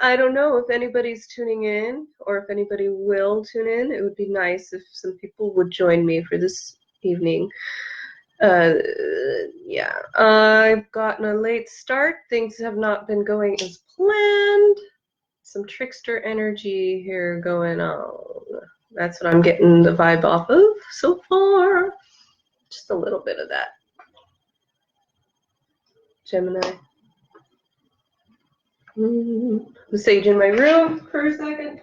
I don't know if anybody's tuning in or if anybody will tune in. It would be nice if some people would join me for this evening. Yeah, I've gotten a late start. Things have not been going as planned. Some trickster energy here going on. That's what I'm getting the vibe off of so far. Just a little bit of that. Gemini. The sage in my room for a second.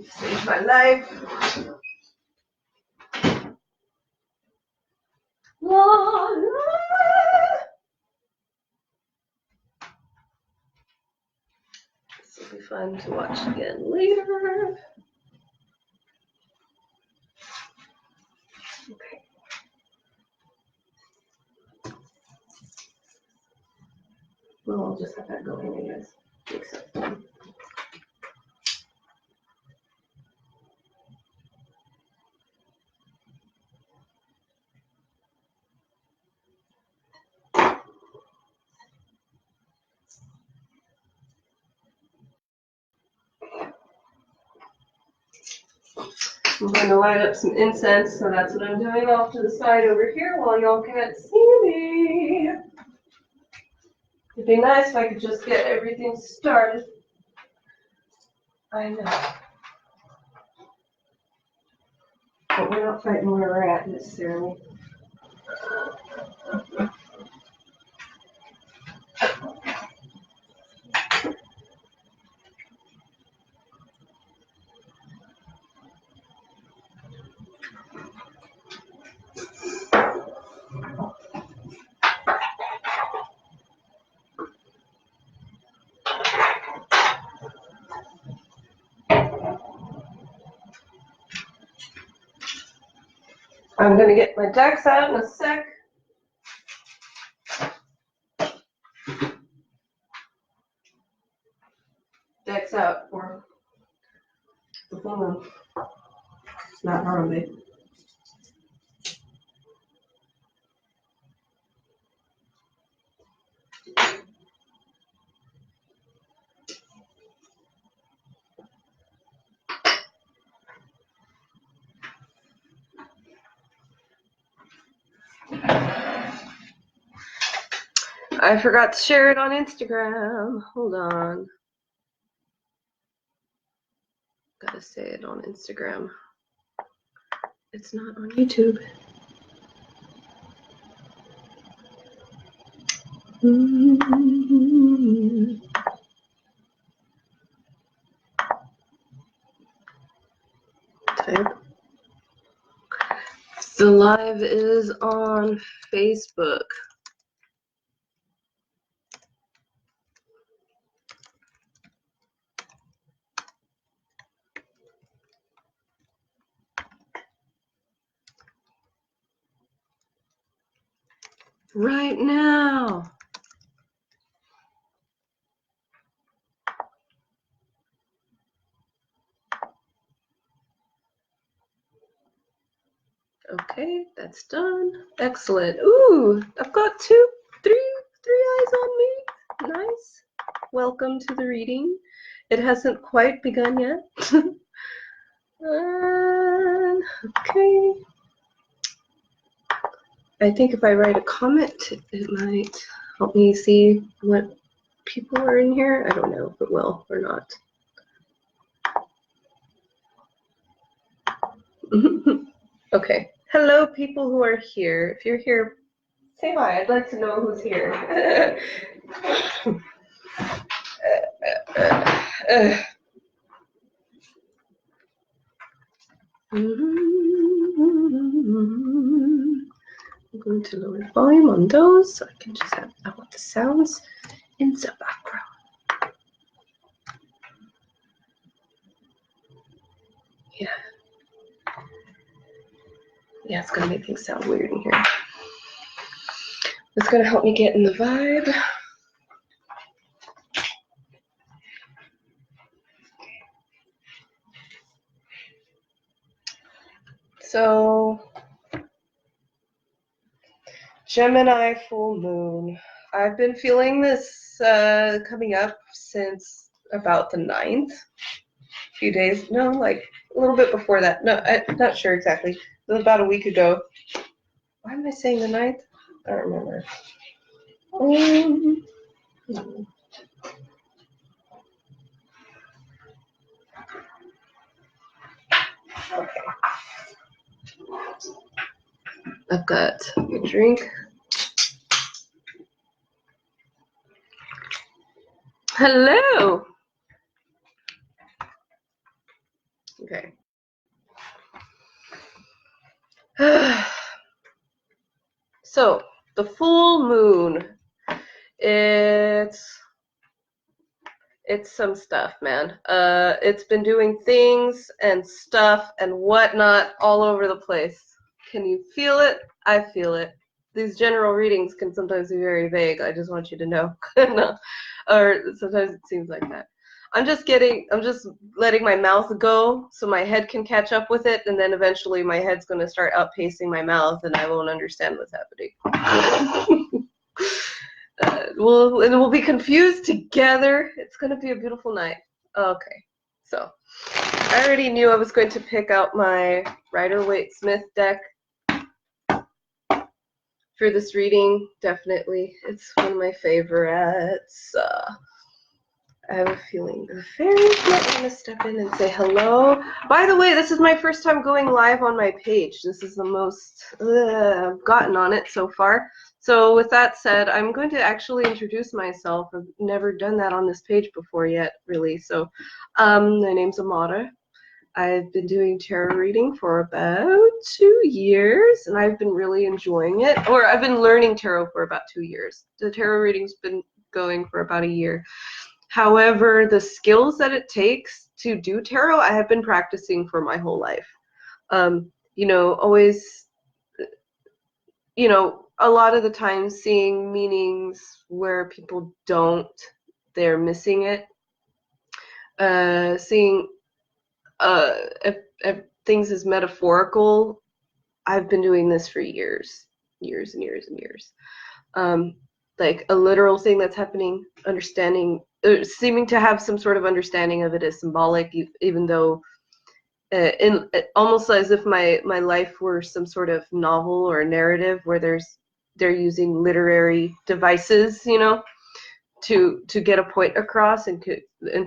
Sage my life. La, la. This will be fun to watch again later. Okay. Well, I'll just have that going, I guess. Makes sense. I'm going to light up some incense, so that's what I'm doing off to the side over here while y'all can't see me. It'd be nice if I could just get everything started. I know. But we're not fighting where we're at necessarily. I'm going to get my decks out in a sec. Decks out for the full moon. Not normally. I forgot to share it on Instagram. Hold on. Gotta say it on Instagram. It's not on YouTube. Type. The live is on Facebook. Right now. Okay, that's done. Excellent. Ooh, I've got three eyes on me. Nice. Welcome to the reading. It hasn't quite begun yet. Okay. I think if I write a comment, it might help me see what people are in here. I don't know if it will or not. Okay. Hello, people who are here. If you're here, say hi. I'd like to know who's here. I'm going to lower the volume on those so I can just have, I want the sounds in the background. Yeah. Yeah, it's going to make things sound weird in here. It's going to help me get in the vibe. So, Gemini full moon. I've been feeling this coming up since about the 9th. A few days, no, like a little bit before that. No, I'm not sure exactly. It was about a week ago. Why am I saying the 9th? I don't remember. Okay. I've got a drink. Hello. Okay. So, the full moon. It's some stuff, man. It's been doing things and stuff and whatnot all over the place. Can you feel it? I feel it. These general readings can sometimes be very vague. I just want you to know. No. Or sometimes it seems like that. I'm just letting my mouth go so my head can catch up with it, and then eventually my head's going to start outpacing my mouth and I won't understand what's happening. We'll be confused together. It's going to be a beautiful night. Okay, so I already knew I was going to pick out my Rider-Waite-Smith deck for this reading. Definitely, it's one of my favorites. I have a feeling the fairies might want to step in and say hello. By the way, this is my first time going live on my page. This is the most I've gotten on it so far. So with that said, I'm going to actually introduce myself. I've never done that on this page before yet, really. So my name's Amada. I've been doing tarot reading for about 2 years, and I've been really enjoying it. Or I've been learning tarot for about 2 years. The tarot reading's been going for about a year. However, the skills that it takes to do tarot, I have been practicing for my whole life. Always, a lot of the time seeing meanings where people don't, they're missing it. Seeing if things as metaphorical, I've been doing this for years and years and years. Like a literal thing that's happening, understanding, seeming to have some sort of understanding of it as symbolic, even though almost as if my life were some sort of novel or narrative where they're using literary devices, to get a point across and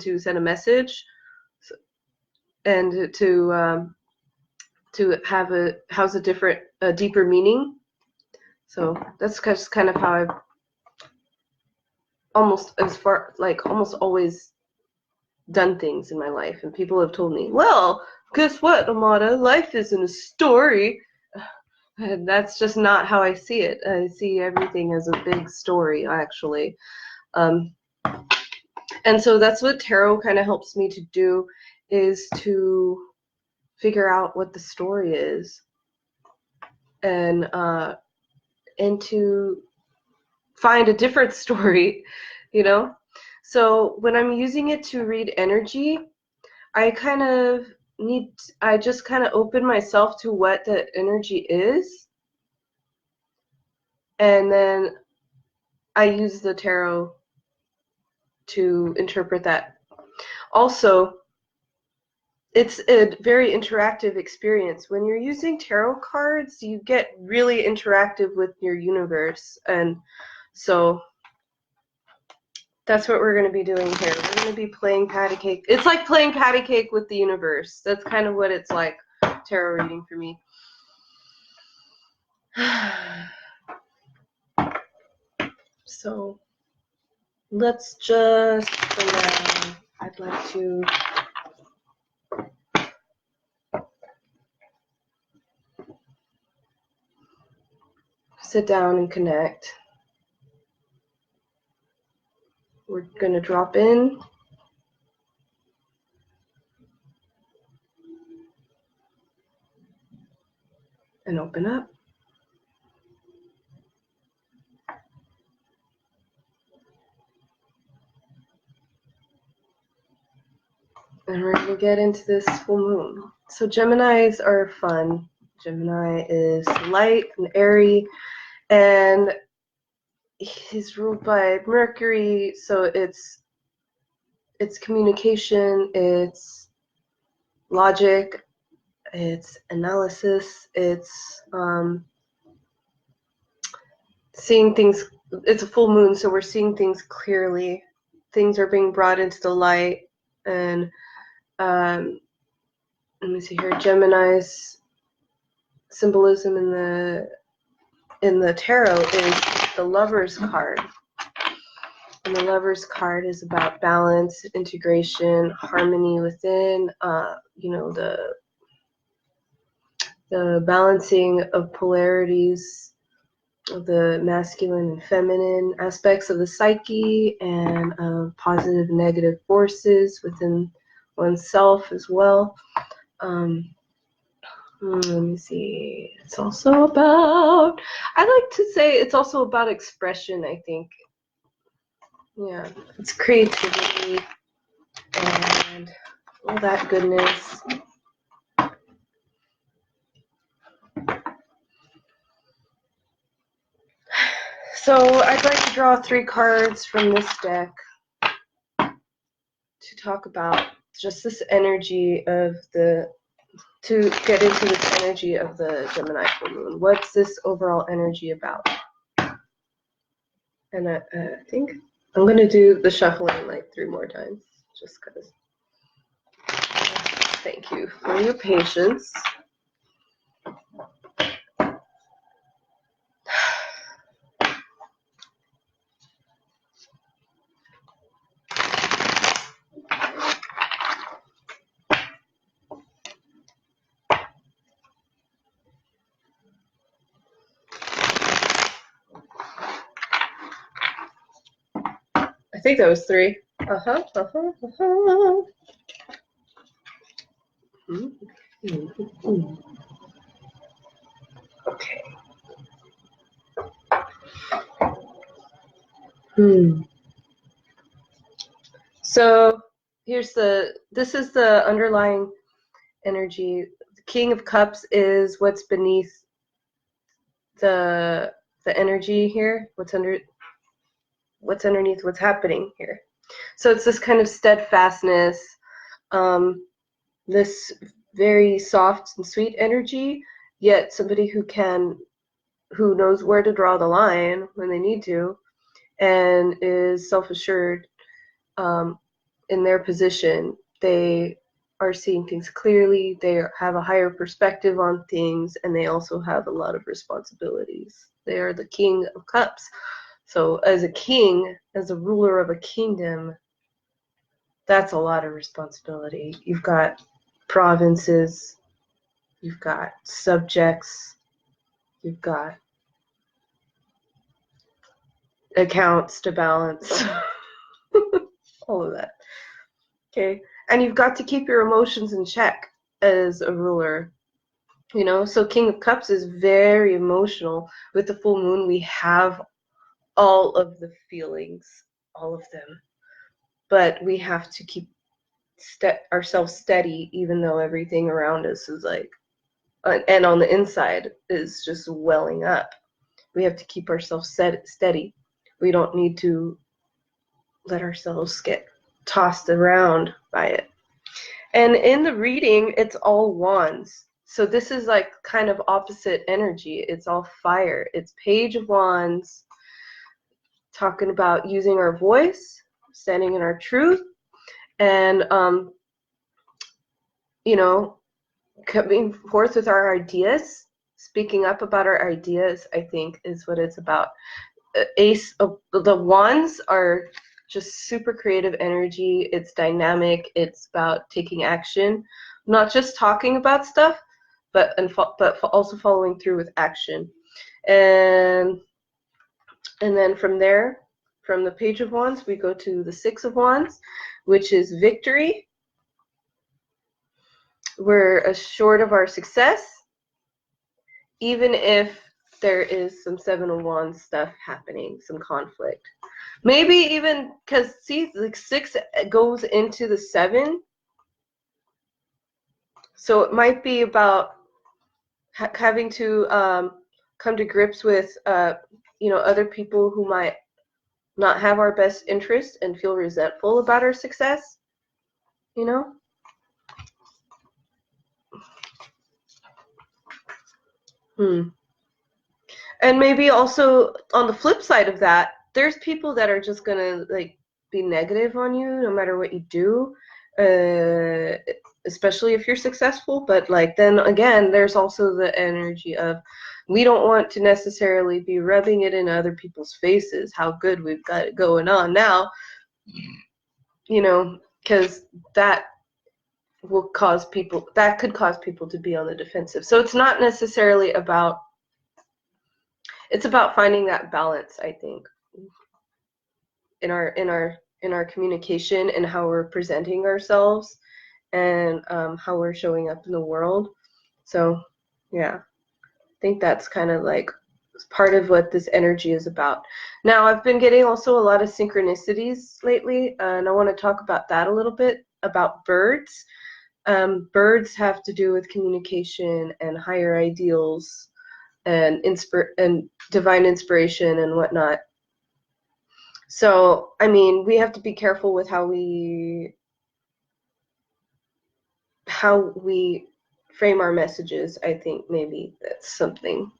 to send a message, and to house a deeper meaning. So that's just kind of how I've almost always done things in my life. And people have told me, well, guess what, Amada? Life isn't a story. And that's just not how I see it. I see everything as a big story, actually. And so that's what tarot kind of helps me to do, is to figure out what the story is, and to find a different story, So when I'm using it to read energy, I just kind of open myself to what the energy is, and then I use the tarot to interpret that. Also, it's a very interactive experience. When you're using tarot cards, you get really interactive with your universe, and so that's what we're going to be doing here. We're going to be playing patty cake. It's like playing patty cake with the universe. That's kind of what it's like, tarot reading for me. So let's just, I'd like to sit down and connect. We're going to drop in. And open up. And we're going to get into this full moon. So Geminis are fun. Gemini is light and airy, and he's ruled by Mercury, so it's communication, it's logic, it's analysis, it's seeing things. It's a full moon, so we're seeing things clearly. Things are being brought into the light, and let me see here. Gemini's symbolism in the tarot is the Lover's card, and the Lover's card is about balance, integration, harmony within. The balancing of polarities of the masculine and feminine aspects of the psyche, and of positive and negative forces within oneself as well. Let me see. It's also about, I like to say it's also about expression, I think. Yeah, it's creativity and all that goodness. So I'd like to draw 3 cards from this deck to talk about just this energy of to get into this energy of the Gemini full moon. What's this overall energy about? And I think I'm going to do the shuffling like 3 more times, just because. Thank you for your patience. I think that was 3. Okay. So this is the underlying energy. The King of Cups is what's beneath the energy here. What's underneath what's happening here. So it's this kind of steadfastness, this very soft and sweet energy, yet somebody who knows where to draw the line when they need to, and is self-assured in their position. They are seeing things clearly, they have a higher perspective on things, and they also have a lot of responsibilities. They are the King of Cups. So as a king, as a ruler of a kingdom, that's a lot of responsibility. You've got provinces, you've got subjects, you've got accounts to balance, all of that. Okay, and you've got to keep your emotions in check as a ruler. So King of Cups is very emotional. With the full moon, we have all of the feelings, all of them. But we have to keep ourselves steady, even though everything around us is like, and on the inside is just welling up. We have to keep ourselves steady. We don't need to let ourselves get tossed around by it. And in the reading, it's all wands. So this is like kind of opposite energy. It's all fire. It's Page of Wands, talking about using our voice, standing in our truth, and coming forth with our ideas, speaking up about our ideas, I think is what it's about. Ace of the Wands are just super creative energy. It's dynamic. It's about taking action, not just talking about stuff, but also following through with action. And then from there, from the Page of Wands, we go to the Six of Wands, which is victory. We're assured of our success, even if there is some Seven of Wands stuff happening, some conflict. Maybe even because, see, like 6 goes into the 7. So it might be about having to come to grips with you know, other people who might not have our best interest and feel resentful about our success, you know. And maybe also on the flip side of that, there's people that are just gonna like be negative on you no matter what you do, especially if you're successful. But like then again, there's also the energy of we don't want to necessarily be rubbing it in other people's faces how good we've got it going on now, you know, because that will cause people, that could cause people to be on the defensive. So it's not necessarily about, it's about finding that balance, I think, in our communication and how we're presenting ourselves and how we're showing up in the world. So yeah, I think that's kind of like part of what this energy is about. Now, I've been getting also a lot of synchronicities lately, and I want to talk about that a little bit, about birds. Birds have to do with communication and higher ideals and divine inspiration and whatnot. So, I mean, we have to be careful with how we frame our messages. I think maybe that's something.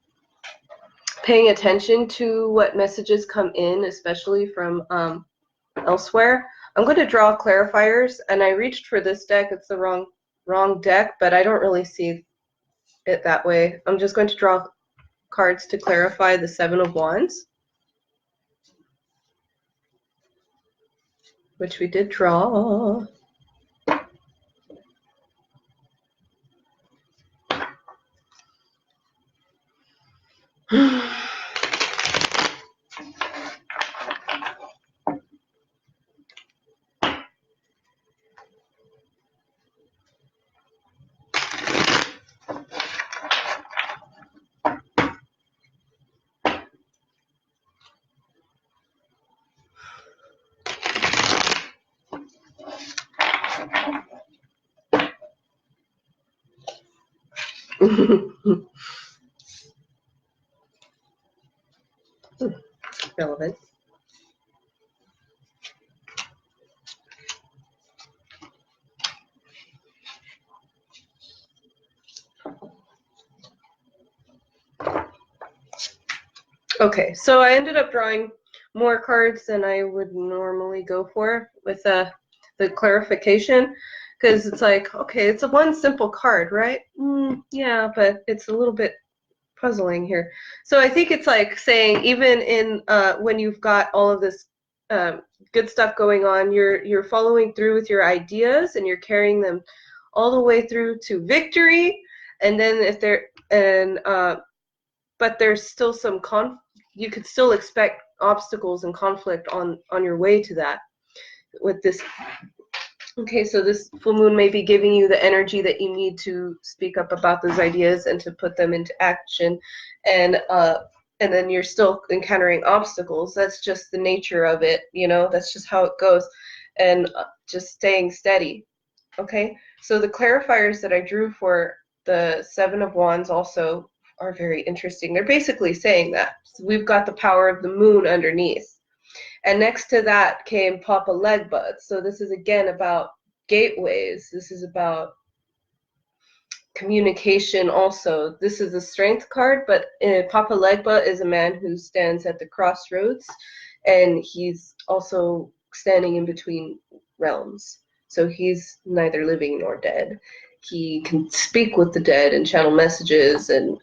Paying attention to what messages come in, especially from elsewhere. I'm going to draw clarifiers, and I reached for this deck. It's the wrong deck, but I don't really see it that way. I'm just going to draw cards to clarify the Seven of Wands, which we did draw. Relevant. Okay, so I ended up drawing more cards than I would normally go for with the clarification, because it's like, okay, it's a one simple card, right? Yeah, but it's a little bit puzzling here. So I think it's like saying, even in when you've got all of this good stuff going on, you're following through with your ideas and you're carrying them all the way through to victory. And then if there but there's still some you could still expect obstacles and conflict on your way to that with this. Okay, so this full moon may be giving you the energy that you need to speak up about those ideas and to put them into action, and then you're still encountering obstacles. That's just the nature of it, you know. That's just how it goes, and just staying steady. Okay, so the clarifiers that I drew for the Seven of Wands also are very interesting. They're basically saying that we've got the power of the moon underneath. And next to that came Papa Legba. So this is again about gateways. This is about communication also. This is a strength card, but Papa Legba is a man who stands at the crossroads, and he's also standing in between realms. So he's neither living nor dead. He can speak with the dead and channel messages, and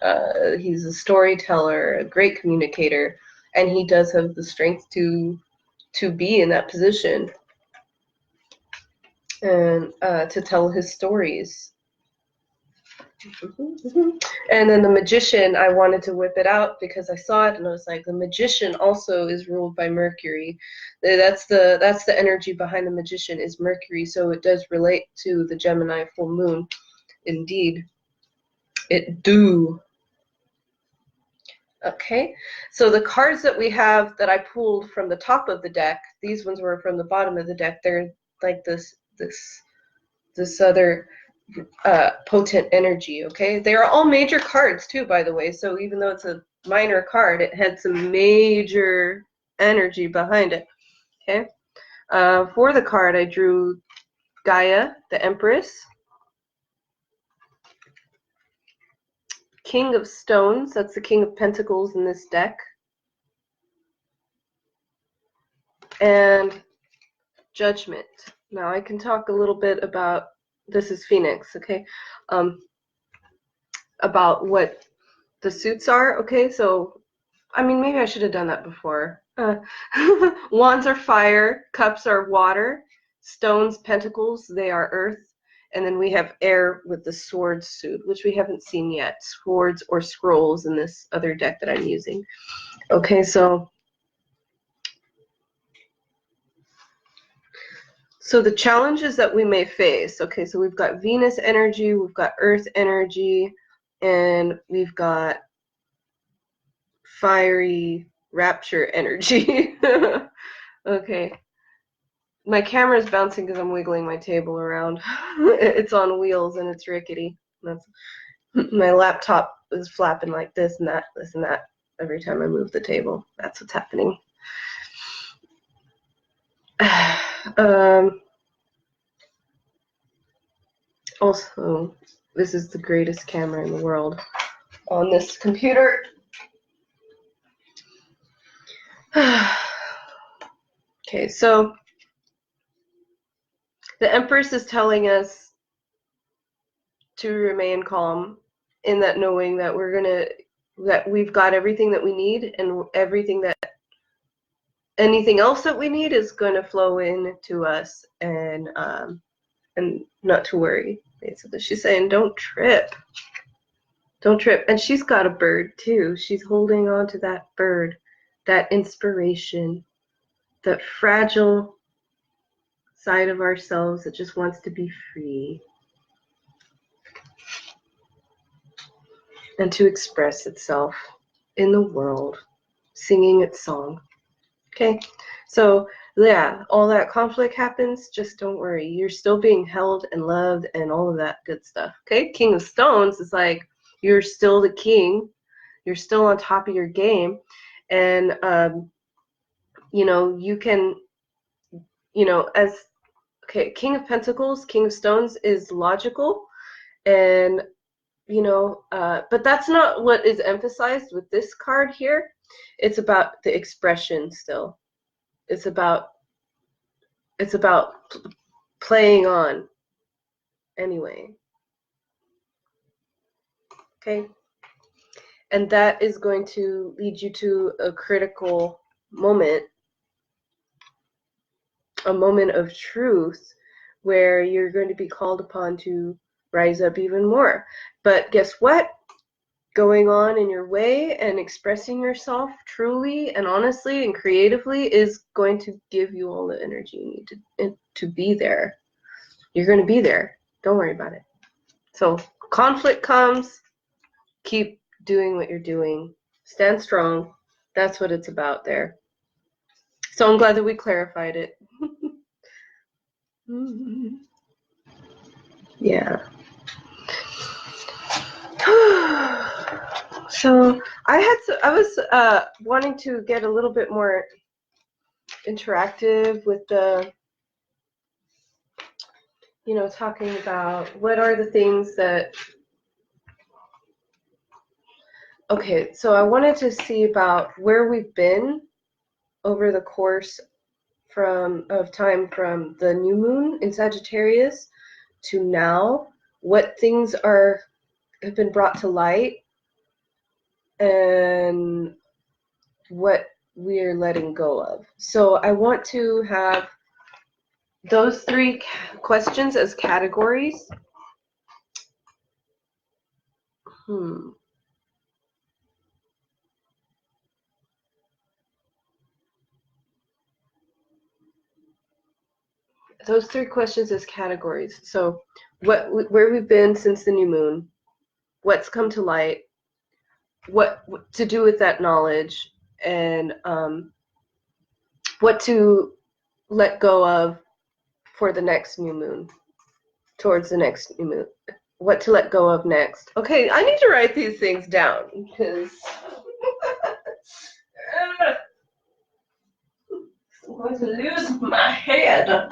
he's a storyteller, a great communicator, and he does have the strength to be in that position and to tell his stories. And then the magician, I wanted to whip it out because I saw it and I was like, the magician also is ruled by Mercury. That's the energy behind the magician, is Mercury. So it does relate to the Gemini full moon. Indeed, it do. Okay, so the cards that we have that I pulled from the top of the deck, these ones were from the bottom of the deck. They're like this other potent energy, okay? They are all major cards too, by the way, so even though it's a minor card, it had some major energy behind it, okay? For the card, I drew Gaia, the Empress, King of Stones, that's the King of Pentacles in this deck, and Judgment. Now I can talk a little bit about, this is Phoenix, okay, about what the suits are, okay? So, I mean, maybe I should have done that before. Wands are fire, cups are water, stones, pentacles, they are earth, and then we have air with the swords suit, which we haven't seen yet, swords or scrolls in this other deck that I'm using. Okay, so the challenges that we may face, okay, so we've got Venus energy, we've got Earth energy, and we've got fiery rapture energy. Okay. My camera is bouncing because I'm wiggling my table around. It's on wheels and it's rickety. That's, my laptop is flapping like this and that every time I move the table. That's what's happening. Also, this is the greatest camera in the world on this computer. Okay, so the Empress is telling us to remain calm in that knowing that that we've got everything that we need, and anything else that we need is going to flow in to us, and not to worry. Basically, she's saying don't trip. Don't trip. And she's got a bird too. She's holding on to that bird, that inspiration, that fragile side of ourselves that just wants to be free and to express itself in the world, singing its song. Okay, so yeah, all that conflict happens, just don't worry. You're still being held and loved and all of that good stuff. Okay, King of Stones is like, you're still the king. You're still on top of your game. And, you know, you can, you know, okay, King of Pentacles, King of Stones is logical. And, you know, but that's not what is emphasized with this card here. It's about the expression still. It's about playing on anyway. Okay? And that is going to lead you to a critical moment, a moment of truth, where you're going to be called upon to rise up even more. But guess what? Going on in your way and expressing yourself truly and honestly and creatively is going to give you all the energy you need to be there. You're going to be there. Don't worry about it. So conflict comes, keep doing what you're doing. Stand strong. That's what it's about there. So I'm glad that we clarified it. Yeah. So I was wanting to get a little bit more interactive with the, you know, talking about what are the things that, okay, so I wanted to see about where we've been over the course of time from the new moon in Sagittarius to now, what things have been brought to light and what we're letting go of. So I want to have those three questions as categories. Those three questions as categories. So where we've been since the new moon, what's come to light, what to do with that knowledge, and what to let go of for the next new moon. towards the next new moon. What to let go of next. Okay, I need to write these things down because I'm going to lose my head.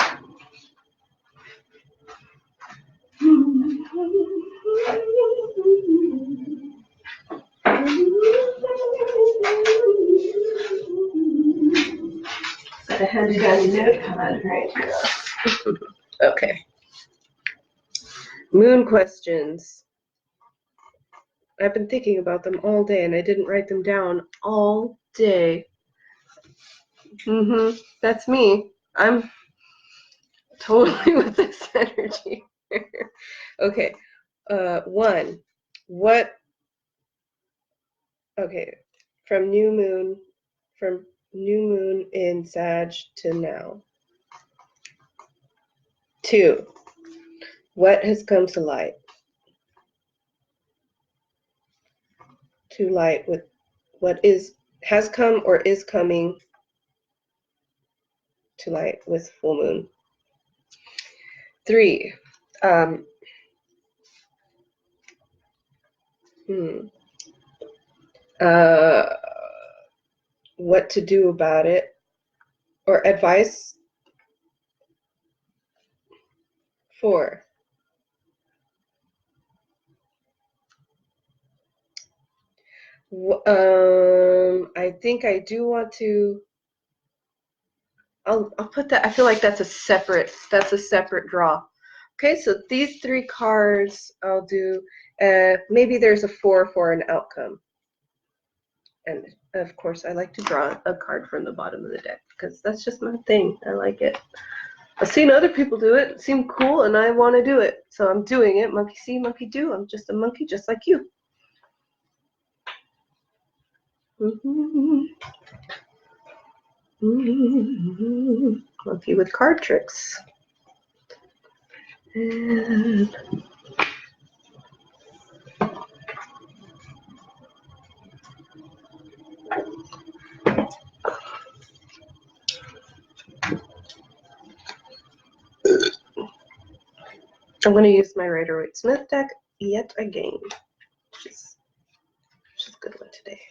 Got a handy dandy notepad right here. Okay. Moon questions. I've been thinking about them all day and I didn't write them down all day. That's me. I'm totally with this energy. Okay. One. What? Okay. From new moon in Sag to now. 2. What has come to light? To light with what has come or is coming to light with full moon. 3. What to do about it, or advice. 4. I think I do want to. I'll put that. I feel like that's a separate draw. Okay, so these 3 cards I'll do. Maybe there's a 4 for an outcome. And of course, I like to draw a card from the bottom of the deck because that's just my thing. I like it. I've seen other people do it. It seemed cool, and I want to do it. So I'm doing it. Monkey see, monkey do. I'm just a monkey, just like you. Monkey with card tricks. And I'm going to use my Rider-Waite-Smith deck yet again, which is a good one today.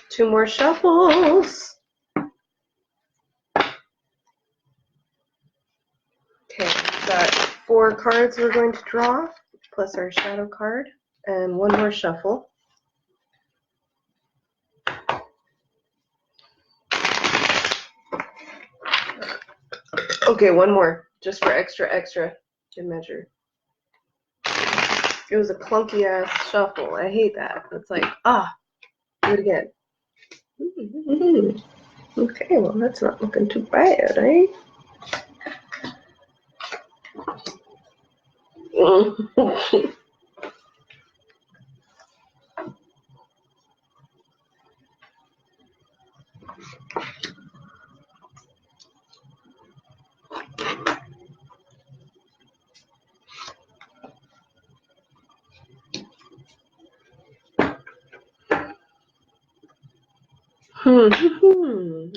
Two more shuffles. Okay, we've got 4 cards we're going to draw, plus our shadow card, and 1 more shuffle. Okay, 1 more, just for extra good measure. It was a clunky ass shuffle. I hate that. It's like, do it again. Okay, well that's not looking too bad, eh?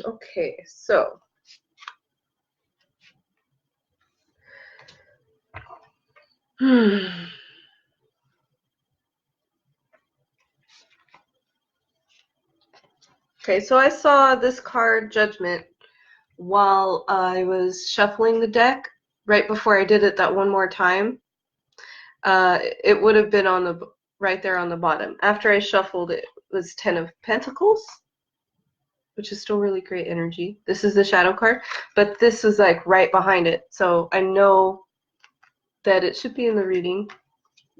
Okay, so okay, so I saw this card, Judgment, while I was shuffling the deck right before I did it that one more time. It would have been on right there on the bottom. After I shuffled, it was 10 of Pentacles, which is still really great energy. This is the shadow card, but this was like right behind it. So I know that it should be in the reading.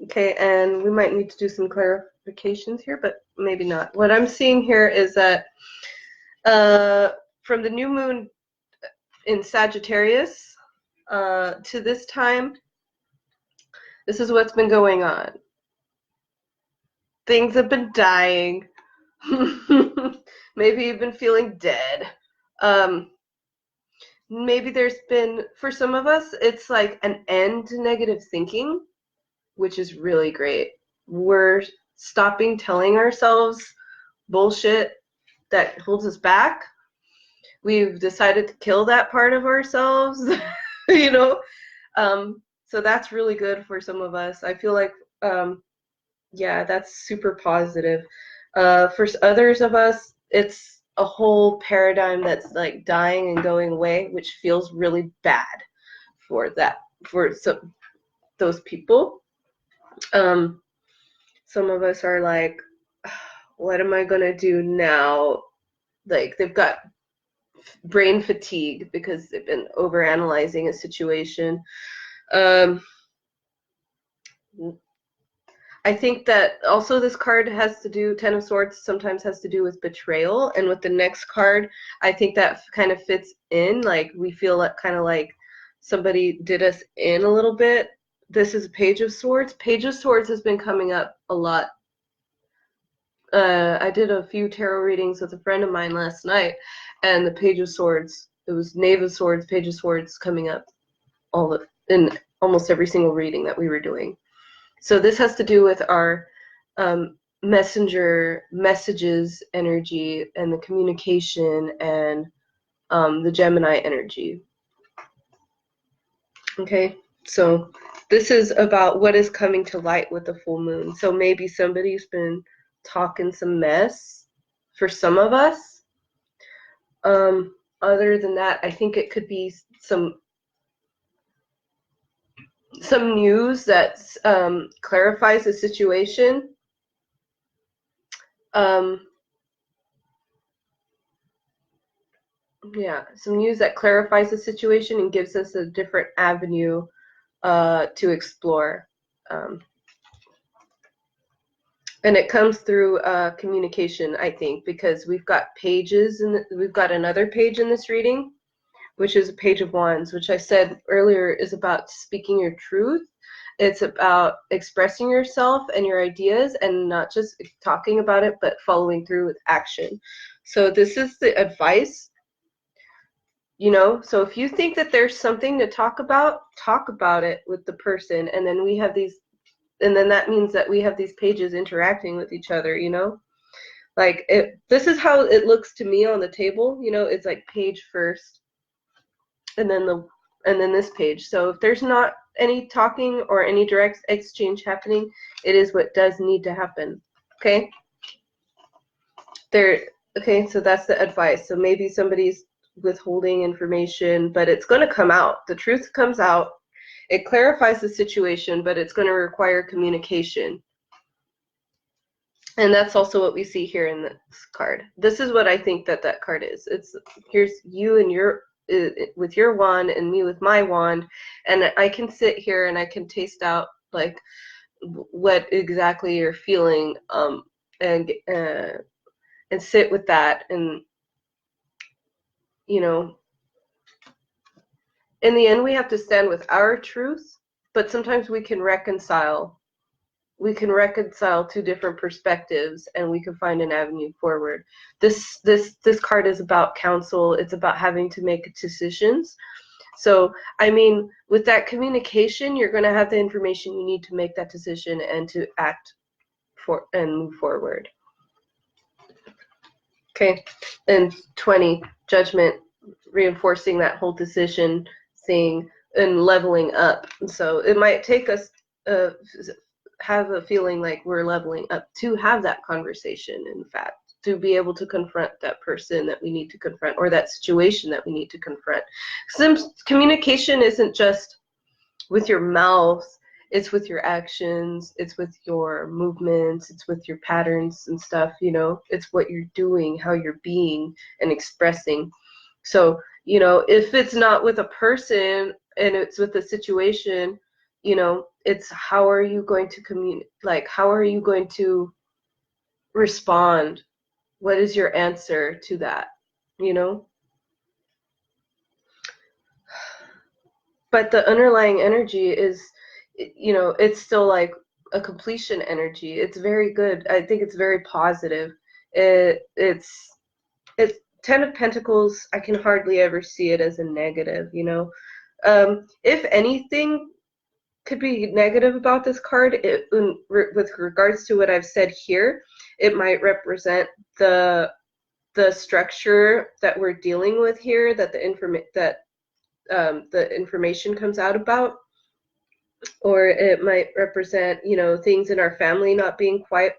Okay, and we might need to do some clarifications here, but maybe not. What I'm seeing here is that from the new moon in Sagittarius to this time, This is what's been going on. Things have been dying. Maybe you've been feeling dead. Maybe there's been, for some of us, it's like an end to negative thinking, which is really great. We're stopping telling ourselves bullshit that holds us back. We've decided to kill that part of ourselves, you know? So that's really good for some of us. I feel like, yeah, that's super positive. For others of us, it's a whole paradigm that's like dying and going away, which feels really bad for those people. Some of us are like, what am I gonna do now? Like they've got brain fatigue because they've been overanalyzing a situation. Um, I think that also this card has to do, Ten of Swords sometimes has to do with betrayal. And with the next card, I think that kind of fits in. Like we feel like, kind of like somebody did us in a little bit. This is Page of Swords. Page of Swords has been coming up a lot. I did a few tarot readings with a friend of mine last night, and the Page of Swords, it was Knave of Swords, Page of Swords coming up in almost every single reading that we were doing. So this has to do with our messenger messages energy and the communication and the Gemini energy. Okay, so this is about what is coming to light with the full moon. So maybe somebody's been talking some mess for some of us. Other than that, I think it could be some news that clarifies the situation. Yeah, some news that clarifies the situation and gives us a different avenue to explore. And it comes through communication, I think, because we've got pages, and we've got another page in this reading, which is a Page of Wands, which I said earlier is about speaking your truth. It's about expressing yourself and your ideas and not just talking about it, but following through with action. So this is the advice, you know, so if you think that there's something to talk about it with the person. And then we have these, and then that means that we have these pages interacting with each other, you know, like this is how it looks to me on the table, you know, it's like page first and then this page. So if there's not any talking or any direct exchange happening, it is what does need to happen. Okay. Okay, so that's the advice. So maybe somebody's withholding information, but it's going to come out. The truth comes out. It clarifies the situation, but it's going to require communication. And that's also what we see here in this card. This is what I think that card is. It's here's you and your with your wand and me with my wand, and I can sit here and I can taste out like what exactly you're feeling, and sit with that. And you know, in the end we have to stand with our truth, but sometimes we can reconcile two different perspectives and we can find an avenue forward. This card is about counsel. It's about having to make decisions. So I mean, with that communication, you're going to have the information you need to make that decision and to act and move forward. Okay. And 20, Judgment, reinforcing that whole decision thing and leveling up. So it might take us have a feeling like we're leveling up to have that conversation, in fact, to be able to confront that person that we need to confront, or that situation that we need to confront. Communication isn't just with your mouth, it's with your actions, it's with your movements, it's with your patterns and stuff, you know, it's what you're doing, how you're being and expressing. So, you know, if it's not with a person and it's with a situation, you know, it's how are you going to communicate? Like, how are you going to respond? What is your answer to that? You know? But the underlying energy is you know, it's still like a completion energy. It's very good. I think it's very positive. It's 10 of Pentacles. I can hardly ever see it as a negative, you know. If anything could be negative about this card, with regards to what I've said here, it might represent the structure that we're dealing with here, that the information comes out about, or it might represent, you know, things in our family not being quite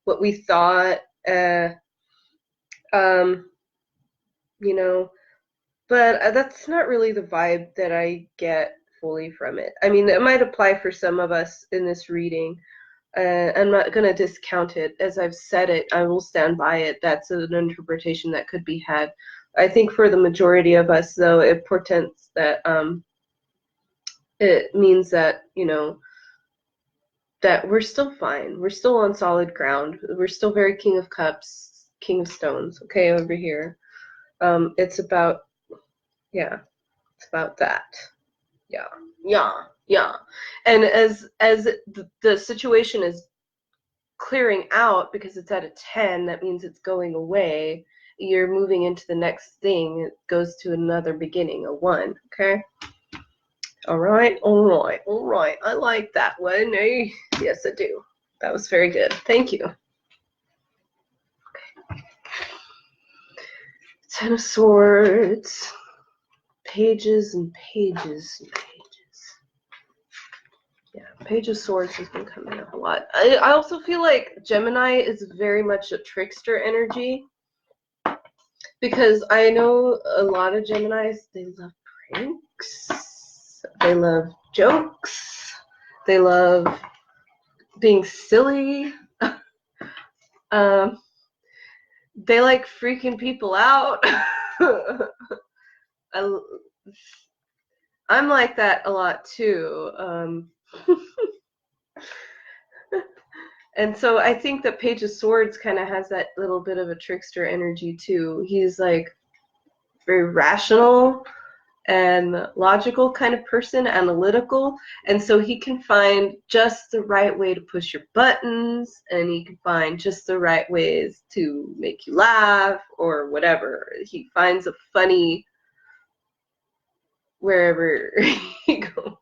what we thought, you know, but that's not really the vibe that I get fully from it. I mean, it might apply for some of us in this reading. I'm not going to discount it. As I've said it, I will stand by it. That's an interpretation that could be had. I think for the majority of us, though, it portends that it means that, you know, that we're still fine. We're still on solid ground. We're still very King of Cups, King of Stones, okay, over here. It's about, yeah, it's about that. Yeah. And as the situation is clearing out, because it's at a 10, that means it's going away. You're moving into the next thing. It goes to another beginning, a 1, okay? All right. I like that one. Eh? Yes, I do. That was very good. Thank you. Okay. 10 of Swords. Pages and pages and pages. Yeah, Page of Swords has been coming up a lot. I also feel like Gemini is very much a trickster energy, because I know a lot of Geminis, they love pranks, they love jokes, they love being silly. They like freaking people out. I'm like that a lot too. And so I think that Page of Swords kind of has that little bit of a trickster energy too. He's like very rational and logical kind of person, analytical, and so he can find just the right way to push your buttons, and he can find just the right ways to make you laugh or whatever. He finds a funny wherever he goes.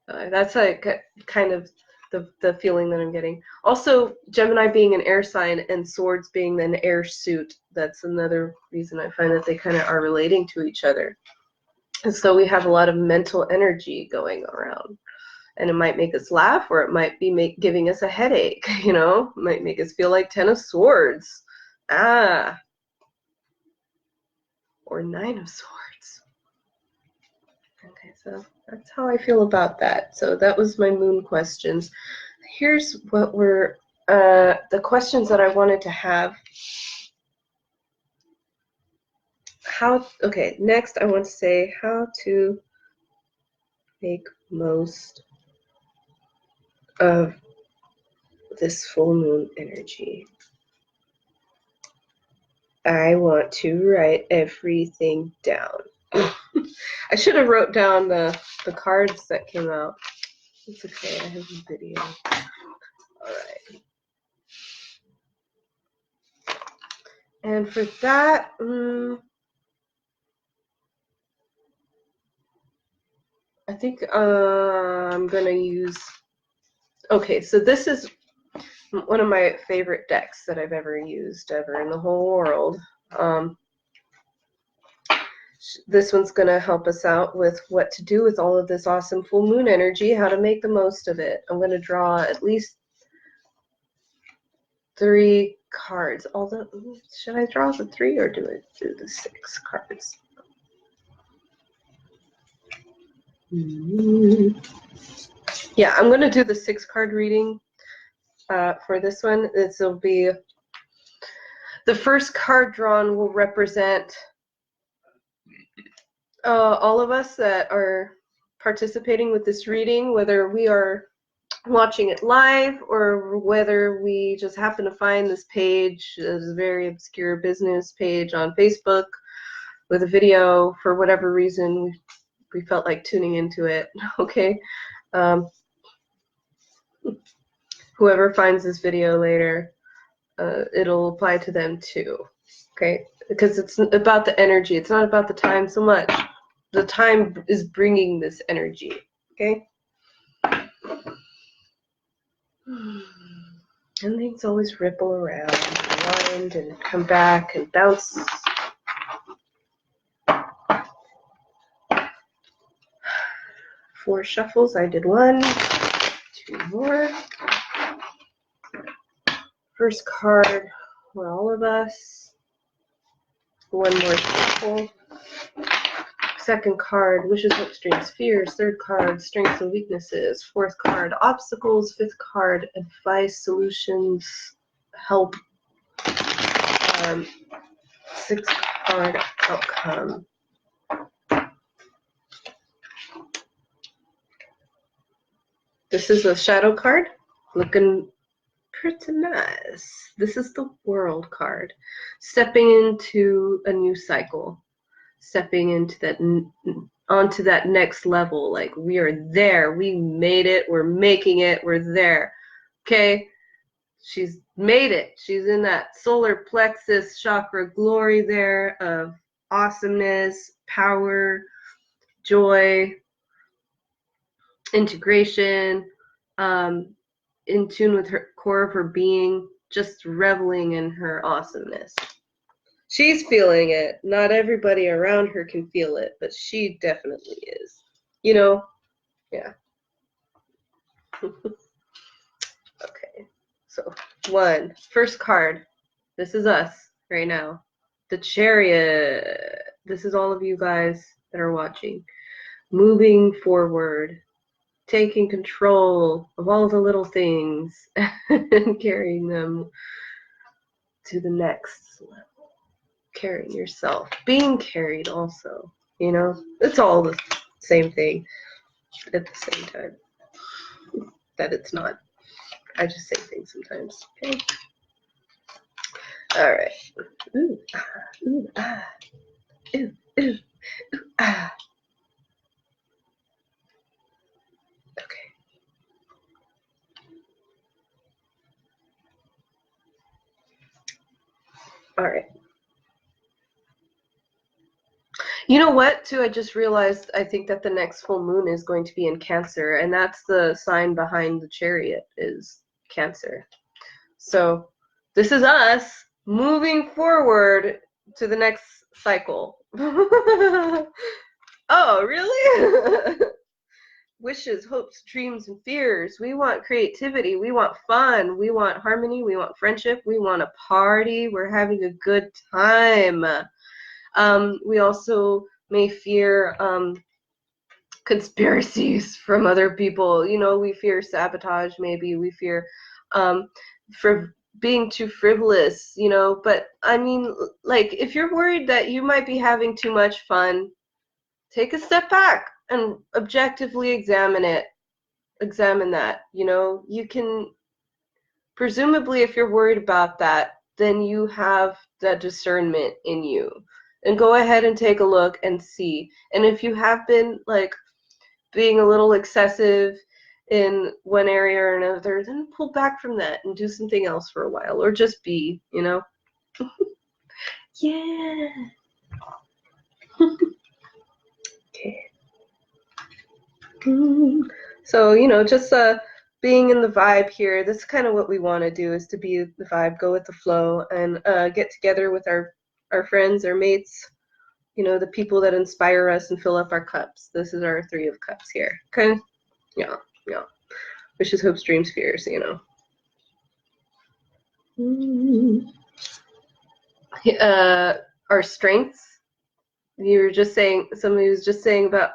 That's like kind of the feeling that I'm getting. Also, Gemini being an air sign and Swords being an air suit, that's another reason I find that they kind of are relating to each other. And so we have a lot of mental energy going around. And it might make us laugh, or it might be giving us a headache, you know? It might make us feel like 10 of Swords. Or 9 of Swords. Okay, so that's how I feel about that. So that was my moon questions. Here's what were the questions that I wanted to have. Okay, next I want to say how to make most of this full moon energy. I want to write everything down. I should have wrote down the cards that came out. It's okay, I have a video. Alright. And for that, I think I'm going to use... Okay, so this is one of my favorite decks that I've ever used, ever in the whole world. This one's going to help us out with what to do with all of this awesome full moon energy, how to make the most of it. I'm going to draw at least 3 cards. Although, should I draw the 3 or do I do the 6 cards? Yeah, I'm going to do the 6 card reading for this one. This will be the first card drawn will represent all of us that are participating with this reading, whether we are watching it live or whether we just happen to find this page, this very obscure business page on Facebook with a video for whatever reason. We we felt like tuning into it. Okay. Whoever finds this video later, it'll apply to them too. Okay, because it's about the energy. It's not about the time so much. The time is bringing this energy. Okay. And things always ripple around, wind and come back and bounce. 4 shuffles. I did 1, 2 more. First card for all of us. 1 more shuffle. Second card, wishes, hopes, dreams, fears. Third card, strengths and weaknesses. Fourth card, obstacles. Fifth card, advice, solutions, help. Sixth card, outcome. This is a shadow card, looking pretty nice. This is the world card. Stepping into a new cycle. Stepping into that, onto that next level. Like, we are there. We made it. We're making it. We're there. Okay? She's made it. She's in that solar plexus chakra glory there of awesomeness, power, joy, integration, in tune with her core of her being, just reveling in her awesomeness. She's feeling it. Not everybody around her can feel it, but she definitely is. You know? Yeah. Okay. So, 1. First card. This is us right now. The Chariot. This is all of you guys that are watching. Moving forward. Taking control of all the little things and carrying them to the next level. Carrying yourself. Being carried also. You know? It's all the same thing at the same time. That it's not. I just say things sometimes. Okay? Alright. Ooh, ah, ooh, ah. Ooh, ooh, ooh, ah. Okay. Alright. You know what, too? I just realized I think that the next full moon is going to be in Cancer, and that's the sign behind the Chariot is Cancer. So this is us moving forward to the next cycle. Oh, really? Wishes, hopes, dreams, and fears. We want creativity. We want fun. We want harmony. We want friendship. We want a party. We're having a good time. We also may fear conspiracies from other people. You know, we fear sabotage, maybe. We fear for being too frivolous, you know. But, I mean, like, if you're worried that you might be having too much fun, take a step back and objectively examine it. Examine that, you know. You can, presumably, if you're worried about that, then you have that discernment in you. And go ahead and take a look and see. And if you have been, like, being a little excessive in one area or another, then pull back from that and do something else for a while. Or just be, you know? Yeah. Okay. So, you know, just being in the vibe here, that's kind of what we want to do, is to be the vibe, go with the flow, and get together with our friends, our mates, you know, the people that inspire us and fill up our cups. This is our 3 of Cups here. Okay? Yeah, yeah. Wishes, hopes, dreams, fears, you know. Our strengths. You were just saying, somebody was just saying about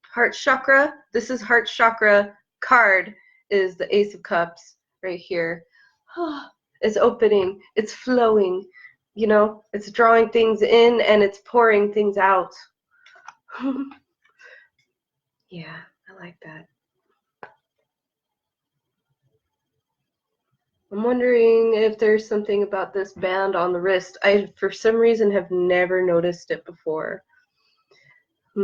heart chakra. This is heart chakra card, is the Ace of Cups right here. It's opening, it's flowing, you know, it's drawing things in and it's pouring things out. Yeah, I like that. I'm wondering if there's something about this band on the wrist. I, for some reason, have never noticed it before. I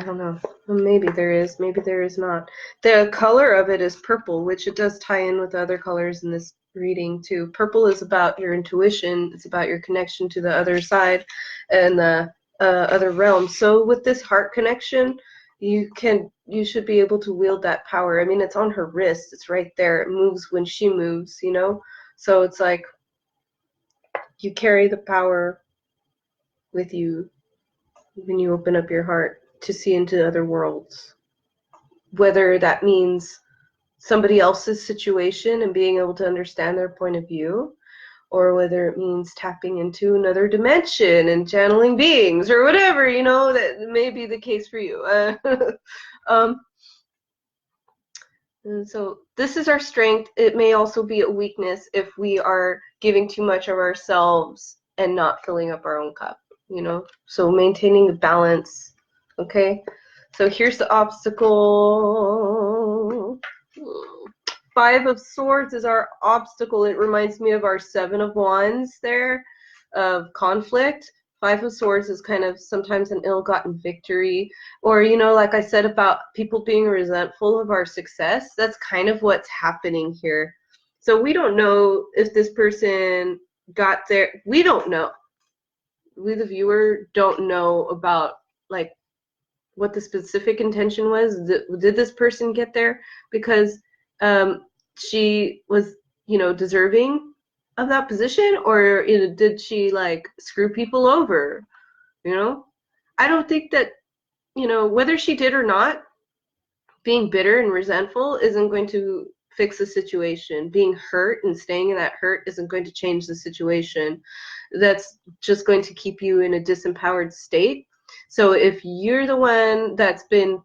don't know. Maybe there is, maybe there is not. The color of it is purple, which it does tie in with the other colors in this reading too. Purple is about your intuition. It's about your connection to the other side and the other realm. So with this heart connection, you should be able to wield that power. I mean, it's on her wrist. It's right there. It moves when she moves, you know? So it's like you carry the power with you when you open up your heart to see into other worlds. Whether that means somebody else's situation and being able to understand their point of view, or whether it means tapping into another dimension and channeling beings, or whatever, you know, that may be the case for you. And so this is our strength. It may also be a weakness if we are giving too much of ourselves and not filling up our own cup, you know. So maintaining the balance. Okay, so here's the obstacle. 5 of Swords is our obstacle. It reminds me of our 7 of Wands there, of conflict. 5 of Swords is kind of sometimes an ill-gotten victory, or, you know, like I said about people being resentful of our success. That's kind of what's happening here. So we don't know if this person got there. We don't know. We, the viewer, don't know about, like, what the specific intention was. Did this person get there because she was, you know, deserving of that position, or did she like screw people over? You know, I don't think that, you know, whether she did or not, being bitter and resentful isn't going to fix the situation. Being hurt and staying in that hurt isn't going to change the situation. That's just going to keep you in a disempowered state. So if you're the one that's been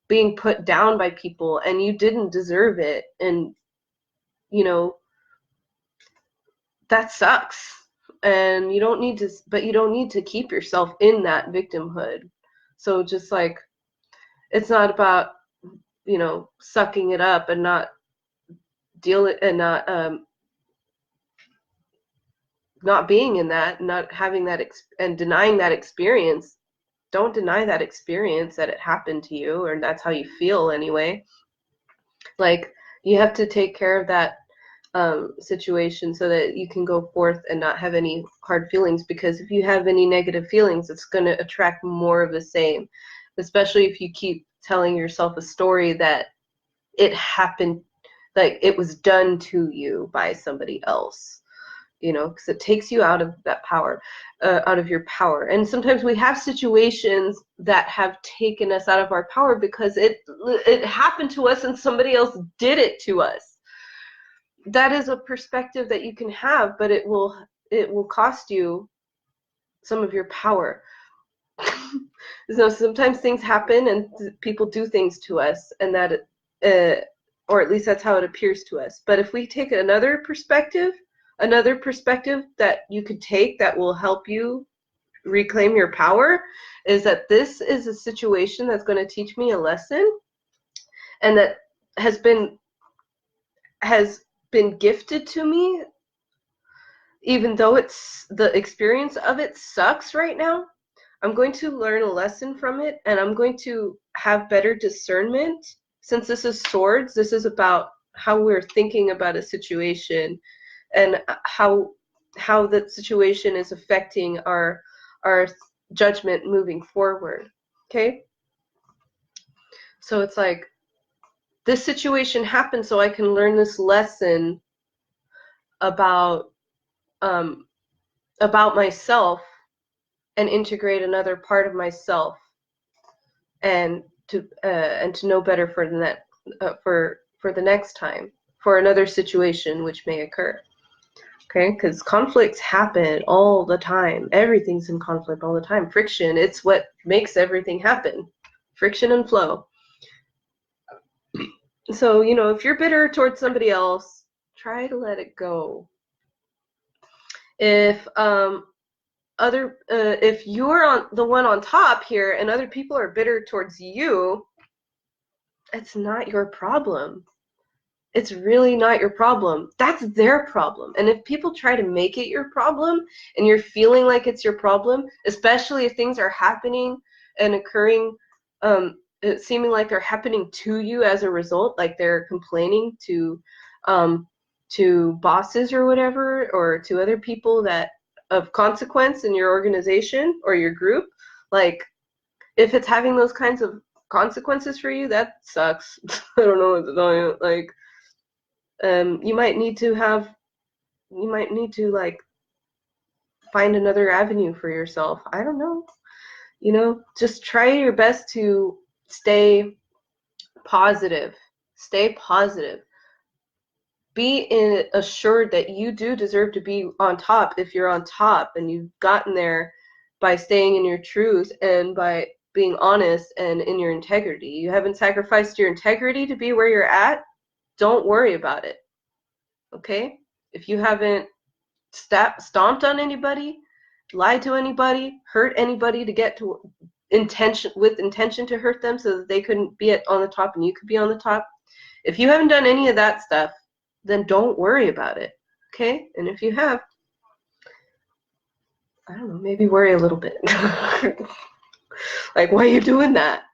being put down by people and you didn't deserve it, and, you know, that sucks. And you don't need to, but you don't need to keep yourself in that victimhood. So just like, it's not about, you know, sucking it up and not dealing and not being in that, not having that and denying that experience. Don't deny that experience, that it happened to you, or that's how you feel anyway. Like, you have to take care of that situation so that you can go forth and not have any hard feelings, because if you have any negative feelings, it's going to attract more of the same, especially if you keep telling yourself a story that it happened, like it was done to you by somebody else, you know, because it takes you out of that power, out of your power. And sometimes we have situations that have taken us out of our power because it happened to us and somebody else did it to us. That is a perspective that you can have, but it will cost you some of your power. So sometimes things happen and people do things to us, and that or at least that's how it appears to us. But if we take another perspective that you could take that will help you reclaim your power, is that this is a situation that's going to teach me a lesson, and that has been gifted to me, even though it's the experience of it sucks right now. I'm going to learn a lesson from it, and I'm going to have better discernment. Since this is Swords, this is about how we're thinking about a situation and how that situation is affecting our judgment moving forward. Okay? So it's like, this situation happened so I can learn this lesson about myself, and integrate another part of myself, and to know better for the next time, for another situation which may occur. Okay, because conflicts happen all the time. Everything's in conflict all the time. Friction, it's what makes everything happen. Friction and flow. So, you know, if you're bitter towards somebody else, try to let it go. If if you're on the one on top here and other people are bitter towards you, it's not your problem. it's really not your problem. That's their problem. And if people try to make it your problem and you're feeling like it's your problem, especially if things are happening and occurring, seeming like they're happening to you as a result, like they're complaining to bosses or whatever, or to other people that of consequence in your organization or your group, like if it's having those kinds of consequences for you, that sucks. I don't know what to tell you. Like, you might need to like find another avenue for yourself. I don't know. You know, just try your best to stay positive. Stay positive. Be assured that you do deserve to be on top if you're on top and you've gotten there by staying in your truth and by being honest and in your integrity. You haven't sacrificed your integrity to be where you're at. Don't worry about it. Okay? If you haven't stomped on anybody, lied to anybody, hurt anybody to get to intention to hurt them so that they couldn't be on the top and you could be on the top. If you haven't done any of that stuff, then don't worry about it. Okay? And if you have, I don't know, maybe worry a little bit. Like, why are you doing that?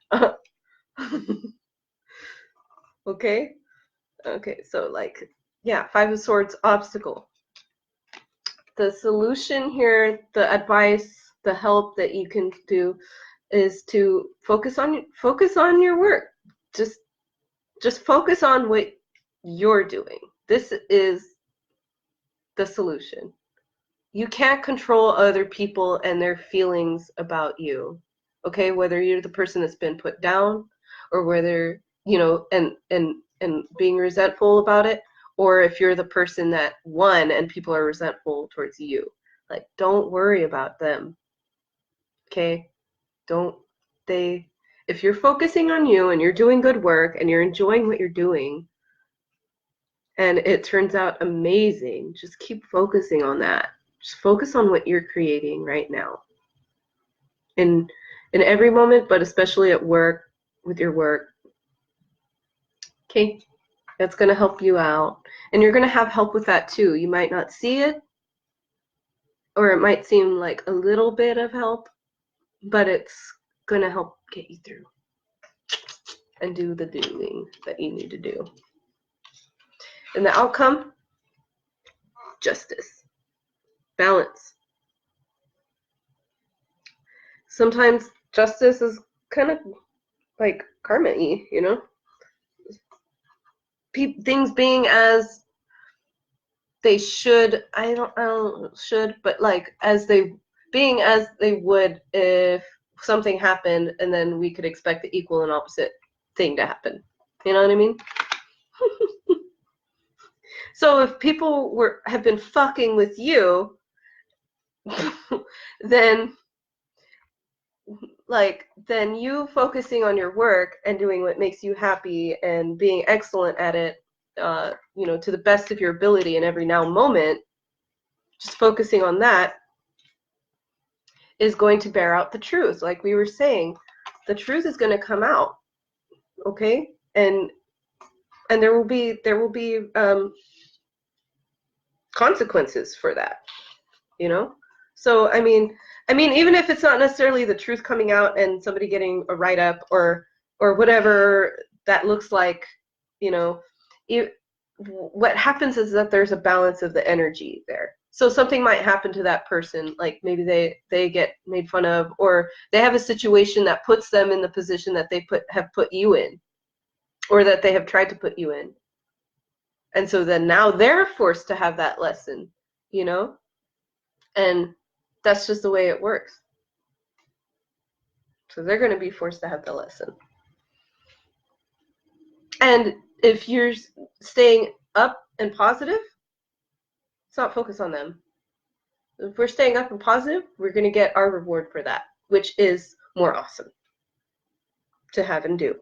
Okay? Okay, so like, yeah, Five of Swords, obstacle. The solution here, the advice, the help that you can do is to focus on your work. Just focus on what you're doing. This is the solution. You can't control other people and their feelings about you. Okay, whether you're the person that's been put down, or whether, you know, and being resentful about it, or if you're the person that won and people are resentful towards you. Like, don't worry about them. Okay? If you're focusing on you and you're doing good work and you're enjoying what you're doing and it turns out amazing, just keep focusing on that. Just focus on what you're creating right now. In every moment, but especially at work, with your work. Okay? That's going to help you out. And you're going to have help with that too. You might not see it, or it might seem like a little bit of help, but it's going to help get you through and do the doing that you need to do. And the outcome, justice, balance. Sometimes justice is kind of like karma-y, you know? Things being as they should, I don't should, but like being as they would if something happened, and then we could expect the equal and opposite thing to happen. You know what I mean? So if people have been fucking with you, then you focusing on your work and doing what makes you happy and being excellent at it, you know, to the best of your ability in every now moment, just focusing on that is going to bear out the truth. Like we were saying, the truth is going to come out, okay? And there will be consequences for that, you know? So I mean, even if it's not necessarily the truth coming out and somebody getting a write-up or whatever that looks like, you know, what happens is that there's a balance of the energy there. So something might happen to that person, like maybe they get made fun of, or they have a situation that puts them in the position that they have put you in, or that they have tried to put you in. And so then now they're forced to have that lesson, you know? And that's just the way it works. So they're going to be forced to have the lesson. And if you're staying up and positive, let's not focus on them. If we're staying up and positive, we're going to get our reward for that, which is more awesome to have and do.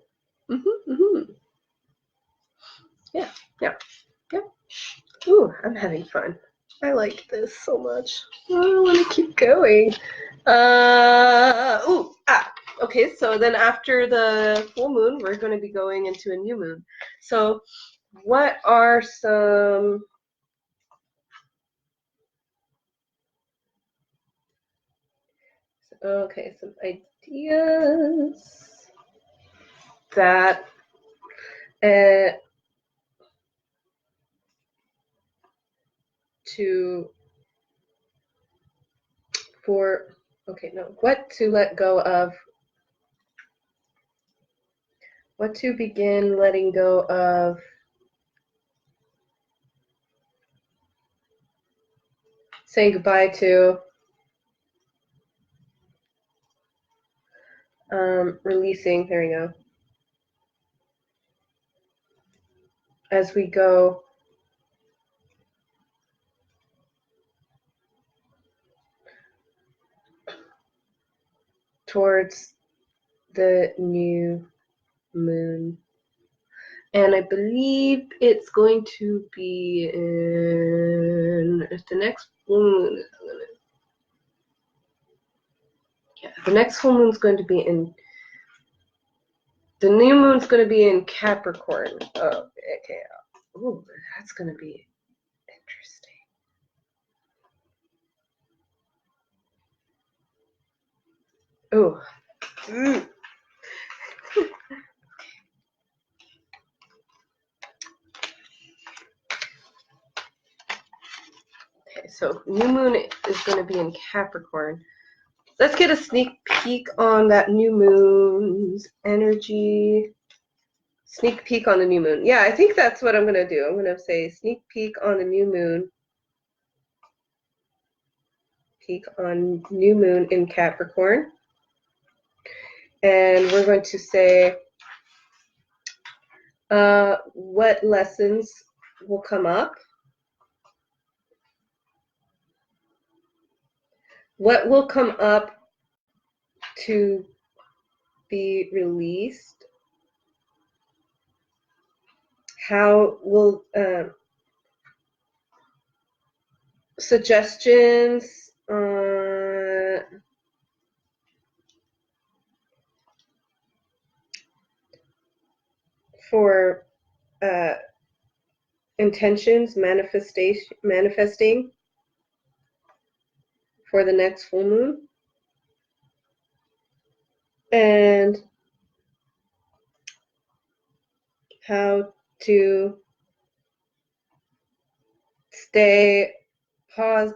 Yeah. Ooh, I'm having fun. I like this so much. I want to keep going. Okay, so then after the full moon, we're going to be going into a new moon. So what are some some ideas that what to let go of, what to begin letting go of, say goodbye to, releasing, there we go, as we go towards the new moon. And I believe it's going to be in the next full moon. Yeah, the next full moon's going to be in, the new moon's going to be in Capricorn. Oh, okay. Oh, that's going to be interesting. Oh. Okay, so new moon is going to be in Capricorn. Let's get a sneak peek on that new moon's energy. Sneak peek on the new moon. Yeah, I think that's what I'm going to do. I'm going to say sneak peek on the new moon. Peek on new moon in Capricorn. And we're going to say what lessons will come up. What will come up to be released? How will suggestions for intentions manifesting for the next full moon, and how to stay how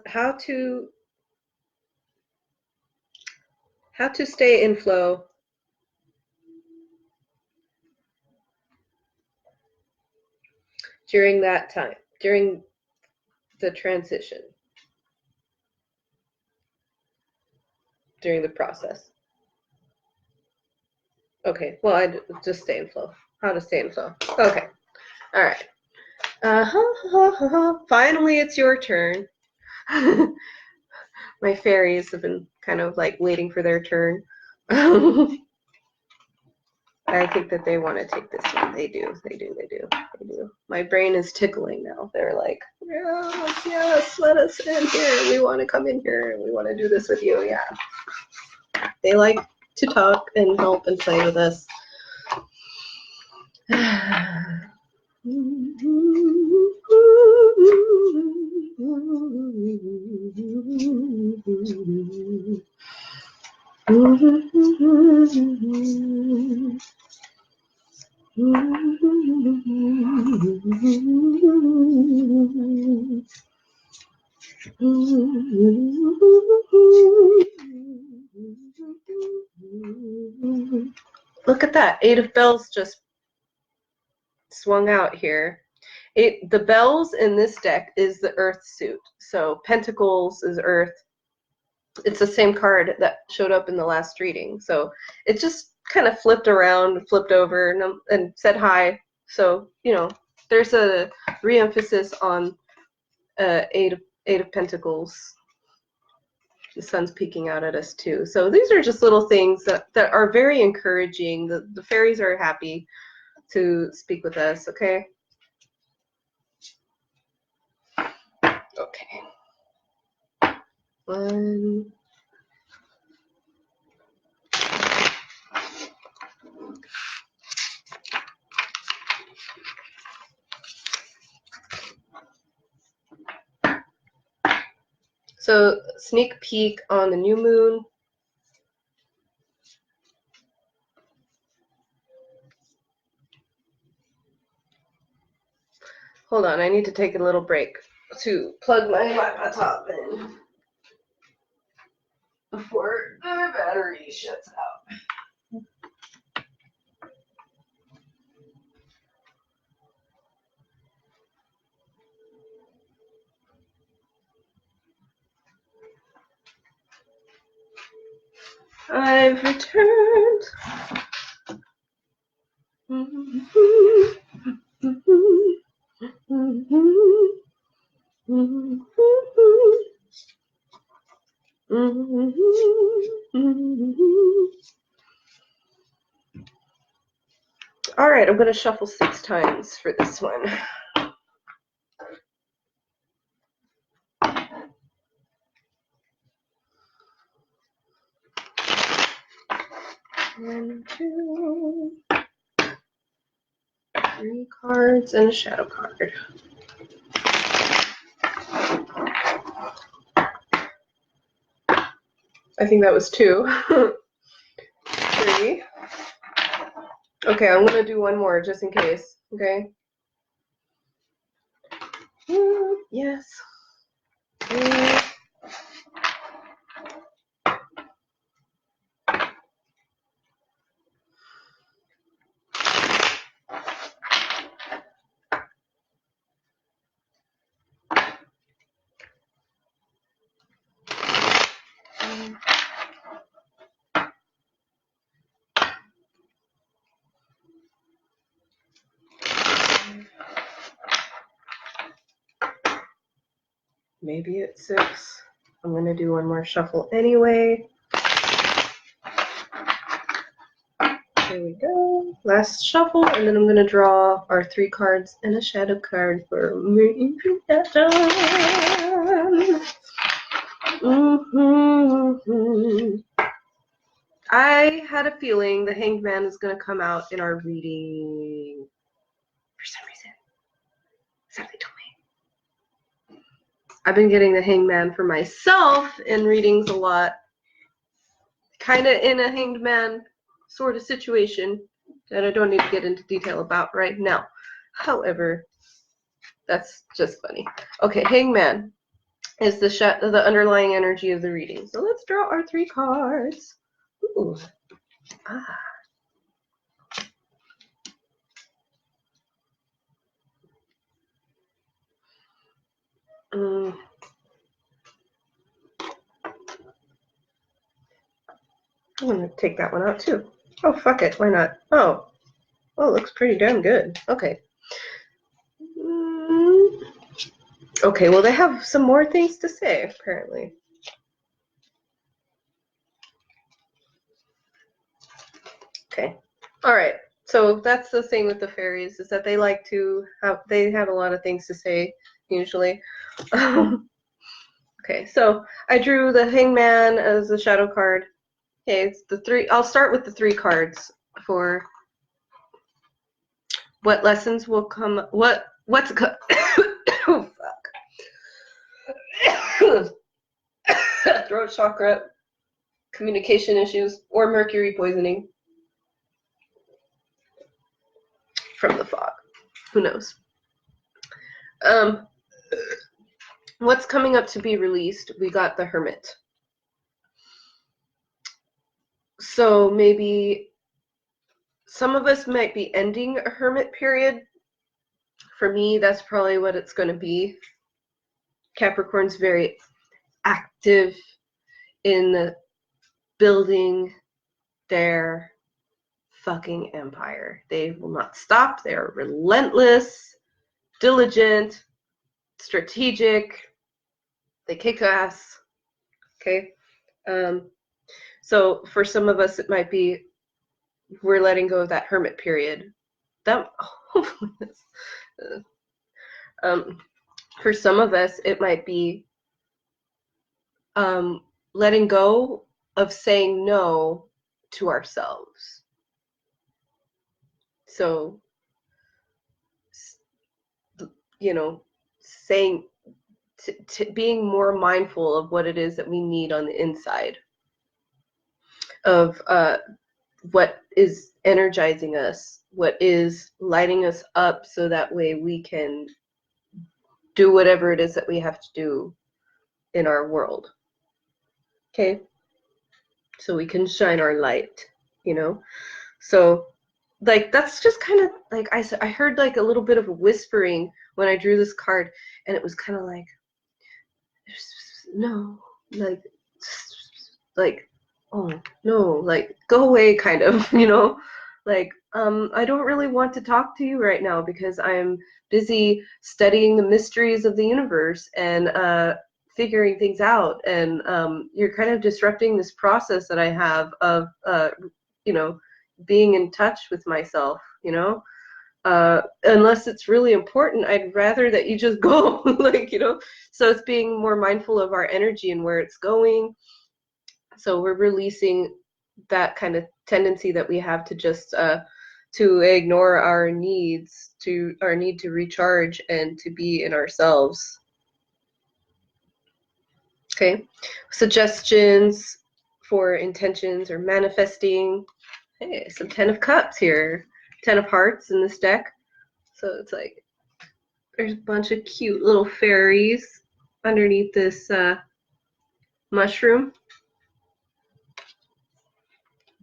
to stay in flow during that time, during the transition, during the process. Okay, well, I just stay in flow. How to stay in flow. Okay, all right. Finally, it's your turn. My fairies have been kind of like waiting for their turn. I think that they want to take this one. They do. My brain is tickling now. They're like, yes, let us in here. We want to come in here. We want to do this with you. Yeah. They like to talk and help and play with us. Look at that. 8 of bells just swung out here. The bells in this deck is the earth suit. So Pentacles is earth. It's the same card that showed up in the last reading. So it just kind of flipped around, flipped over, and said hi. So, you know, there's a re-emphasis on 8 of Pentacles. The sun's peeking out at us too. So these are just little things that are very encouraging. The fairies are happy to speak with us, okay? Okay. One. So sneak peek on the new moon. Hold on, I need to take a little break to plug my laptop in before the battery shuts out. I've returned. All right, I'm going to shuffle 6 times for this one. One, 2, 3 cards and a shadow card. I think that was 2. 3. Okay, I'm going to do one more just in case. Okay. Yes. 3. Maybe it's 6. I'm going to do one more shuffle anyway. Here we go. Last shuffle, and then I'm going to draw our 3 cards and a shadow card for me. I had a feeling the Hanged Man is going to come out in our reading for some reason. Something told me. I've been getting the Hanged Man for myself in readings a lot. Kind of in a Hanged Man sort of situation that I don't need to get into detail about right now. However, that's just funny. Okay, Hanged Man is the underlying energy of the reading. So let's draw our 3 cards. Ooh. Ah. I'm going to take that one out too. Oh, fuck it. Why not? Oh, it looks pretty damn good. Okay. Okay, well, they have some more things to say, apparently. Okay. All right. So that's the thing with the fairies, is that they like to have a lot of things to say, usually. Okay, so I drew the Hangman as a shadow card. Okay, it's the 3. I'll start with the 3 cards for what lessons will come. What's oh fuck. Throat chakra, communication issues, or mercury poisoning from the fog. Who knows? What's coming up to be released? We got the Hermit. So maybe some of us might be ending a hermit period. For me, that's probably what it's going to be. Capricorn's very active in building their fucking empire. They will not stop. They are relentless, diligent, strategic. They kick ass. Okay. So for some of us, it might be we're letting go of that hermit period. That hopefully for some of us, it might be letting go of saying no to ourselves. So, you know, saying being more mindful of what it is that we need on the inside, of what is energizing us, what is lighting us up, so that way we can do whatever it is that we have to do in our world. Okay? So we can shine our light, you know? So, like, that's just kind of, like, I heard, like, a little bit of a whispering when I drew this card, and it was kind of like, no, like, oh, no, like, go away, kind of, you know? Like, I don't really want to talk to you right now because I'm busy studying the mysteries of the universe and figuring things out, and you're kind of disrupting this process that I have of, you know, being in touch with myself, you know? Unless it's really important, I'd rather that you just go, like, you know? So it's being more mindful of our energy and where it's going. So we're releasing that kind of tendency that we have to just to ignore our needs, to our need to recharge and to be in ourselves. Okay, suggestions for intentions or manifesting. Hey, some 10 of Cups here, 10 of Hearts in this deck. So it's like there's a bunch of cute little fairies underneath this mushroom.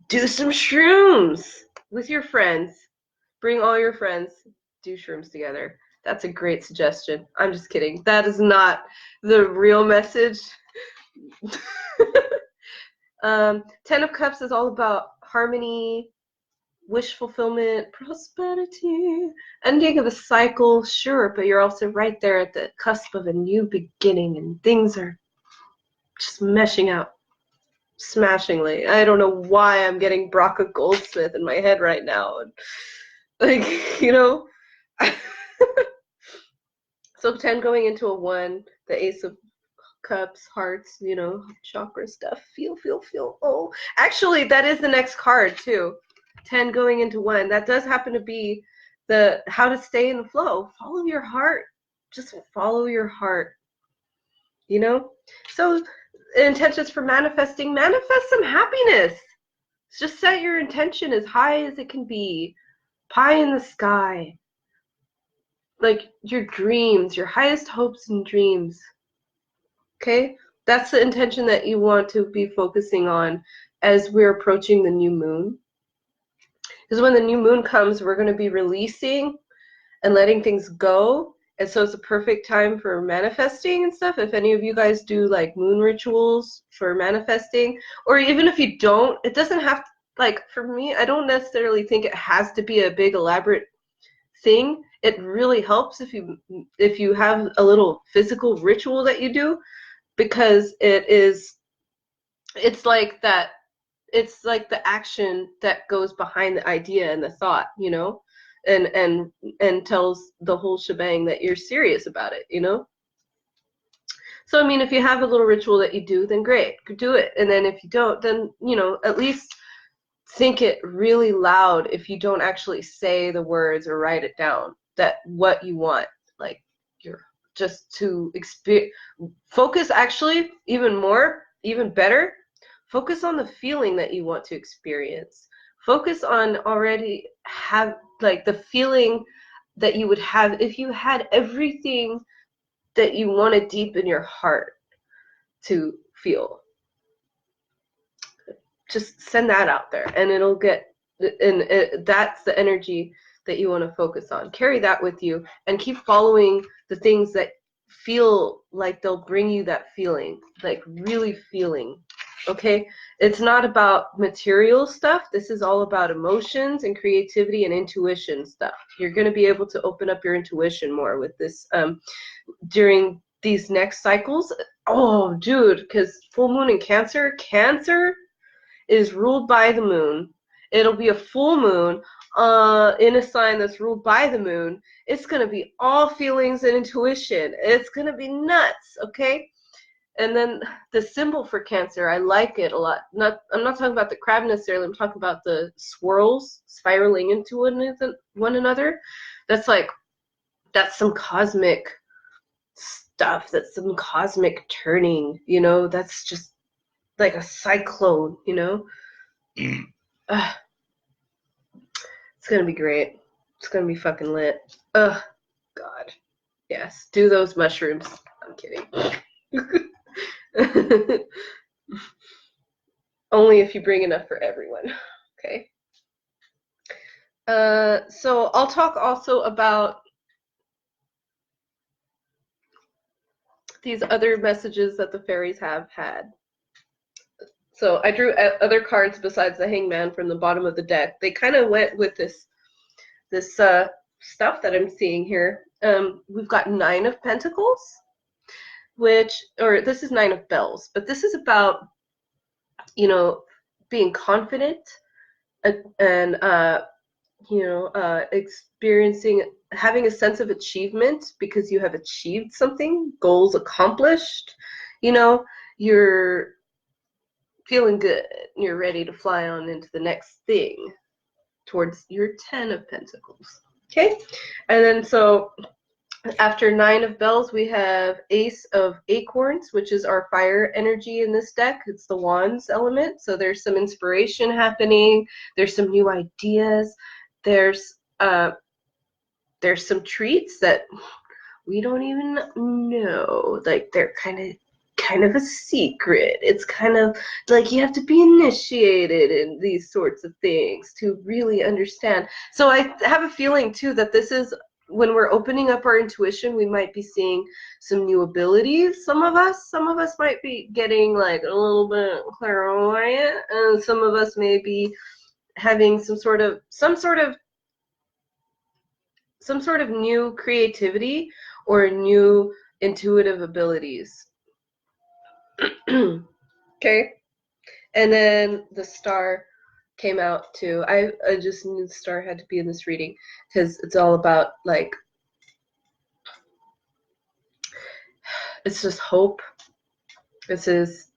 Do some shrooms with your friends. Bring all your friends. Do shrooms together. That's a great suggestion. I'm just kidding. That is not the real message. 10 of Cups is all about harmony, wish fulfillment, prosperity, ending of a cycle, sure, but you're also right there at the cusp of a new beginning, and things are just meshing out smashingly. I don't know why I'm getting Braca Goldsmith in my head right now. Like, you know, so 10 going into a 1, the Ace of Cups, Hearts, you know, chakra stuff. Feel. Oh, actually, that is the next card too. 10 going into 1. That does happen to be the how to stay in the flow. Follow your heart. Just follow your heart. You know? So intentions for manifesting. Manifest some happiness. Just set your intention as high as it can be. Pie in the sky. Like your dreams, your highest hopes and dreams. Okay? That's the intention that you want to be focusing on as we're approaching the new moon. Because when the new moon comes, we're going to be releasing and letting things go. And so it's a perfect time for manifesting and stuff. If any of you guys do like moon rituals for manifesting, or even if you don't, it doesn't have to, like, for me, I don't necessarily think it has to be a big elaborate thing. It really helps if you have a little physical ritual that you do, because it's like that, it's like the action that goes behind the idea and the thought, you know, and tells the whole shebang that you're serious about it, you know. So I mean, if you have a little ritual that you do, then great, do it. And then if you don't, then, you know, at least think it really loud if you don't actually say the words or write it down, that what you want, like, you're just to focus, actually, even more, even better, focus on the feeling that you want to experience. Focus on already have, like, the feeling that you would have if you had everything that you wanted deep in your heart to feel. Just send that out there, and it'll get, and that's the energy that you want to focus on. Carry that with you and keep following the things that feel like they'll bring you that feeling, like really feeling. Okay, it's not about material stuff. This is all about emotions and creativity and intuition stuff. You're going to be able to open up your intuition more with this during these next cycles. Oh, dude, because full moon in Cancer is ruled by the moon. It'll be a full moon in a sign that's ruled by the moon. It's going to be all feelings and intuition. It's going to be nuts, okay? And then the symbol for Cancer, I like it a lot. I'm not talking about the crab necessarily. I'm talking about the swirls spiraling into one another. That's some cosmic stuff. That's some cosmic turning, you know, that's just like a cyclone, you know. It's gonna be great. It's gonna be fucking lit. Ugh, God. Yes, do those mushrooms. I'm kidding. Only if you bring enough for everyone. Okay. So I'll talk also about these other messages that the fairies have had. So I drew other cards besides the Hangman from the bottom of the deck. They kind of went with this stuff that I'm seeing here. We've got 9 of Pentacles, or this is 9 of Bells, but this is about, you know, being confident and you know, experiencing, having a sense of achievement because you have achieved something, goals accomplished, you know, you're feeling good, you're ready to fly on into the next thing towards your 10 of Pentacles. Okay, and then so after 9 of Bells, we have Ace of Acorns, which is our fire energy in this deck. It's the Wands element, so there's some inspiration happening, there's some new ideas, there's some treats that we don't even know, like they're kind of a secret. It's kind of like you have to be initiated in these sorts of things to really understand. So I have a feeling too that this is when we're opening up our intuition, we might be seeing some new abilities. Some of us might be getting like a little bit clairvoyant, and some of us may be having some sort of new creativity or new intuitive abilities. Okay, and then the star came out too. I just knew the star had to be in this reading because it's all about, like, it's just hope. This is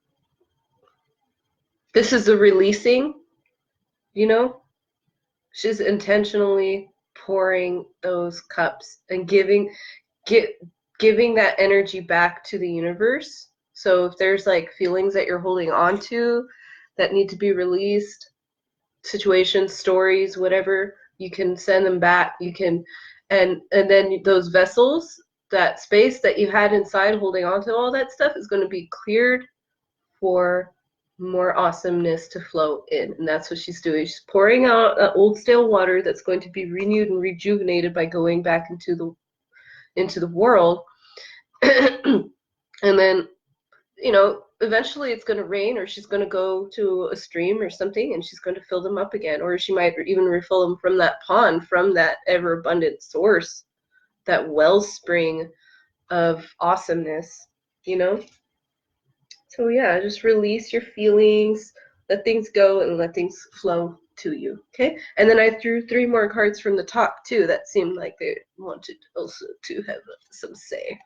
a releasing, you know. She's intentionally pouring those cups and giving that energy back to the universe. So if there's like feelings that you're holding on to that need to be released, situations, stories, whatever, you can send them back. You can, and then those vessels, that space that you had inside holding on to all that stuff is going to be cleared for more awesomeness to flow in. And that's what she's doing. She's pouring out old stale water that's going to be renewed and rejuvenated by going back into the world. And then, you know, eventually it's going to rain, or she's going to go to a stream or something and she's going to fill them up again, or she might even refill them from that pond, from that ever abundant source, that wellspring of awesomeness, you know. So yeah, just release your feelings, let things go, and let things flow to you. Okay, and then I threw 3 more cards from the top too that seemed like they wanted also to have some say.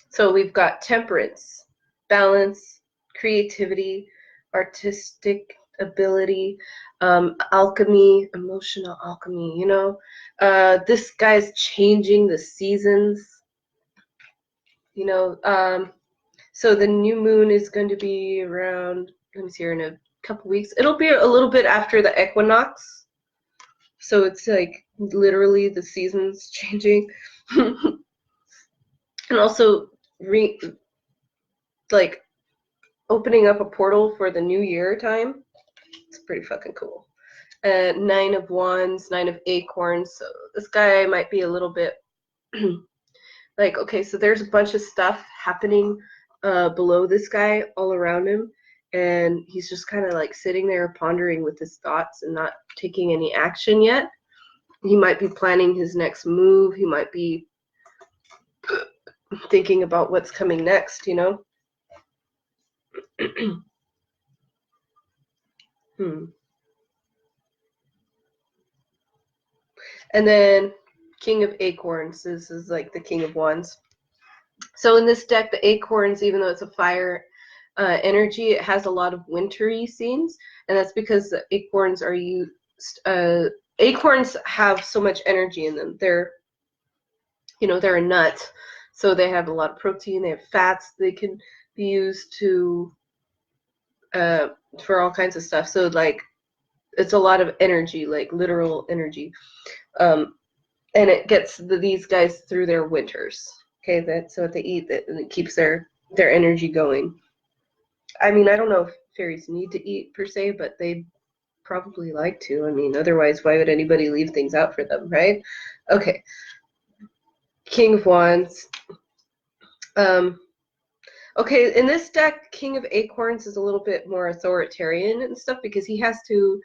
So we've got temperance, balance, creativity, artistic ability, alchemy, emotional alchemy, you know. This guy's changing the seasons, you know. So the new moon is going to be around, let me see here, in a couple weeks. It'll be a little bit after the equinox. So it's like literally the seasons changing. And also like opening up a portal for the new year time. It's pretty fucking cool. 9 of Wands, 9 of Acorns. So this guy might be a little bit like, okay, so there's a bunch of stuff happening below this guy, all around him, and he's just kind of like sitting there pondering with his thoughts and not taking any action yet. He might be planning his next move. He might be thinking about what's coming next, you know. And then King of Acorns. This is like the King of Wands. So in this deck, the acorns, even though it's a fire energy, it has a lot of wintry scenes, and that's because the acorns are used. Acorns have so much energy in them. They're, you know, they're a nut, So they have a lot of protein, they have fats, they can be used to for all kinds of stuff. So like it's a lot of energy, like literal energy. And it gets these guys through their winters. Okay, that's what they eat, and it keeps their energy going. I mean, I don't know if fairies need to eat per se, but they probably like to. I mean, otherwise, why would anybody leave things out for them, right? Okay, King of Wands. Okay, in this deck, King of Acorns is a little bit more authoritarian and stuff because he has to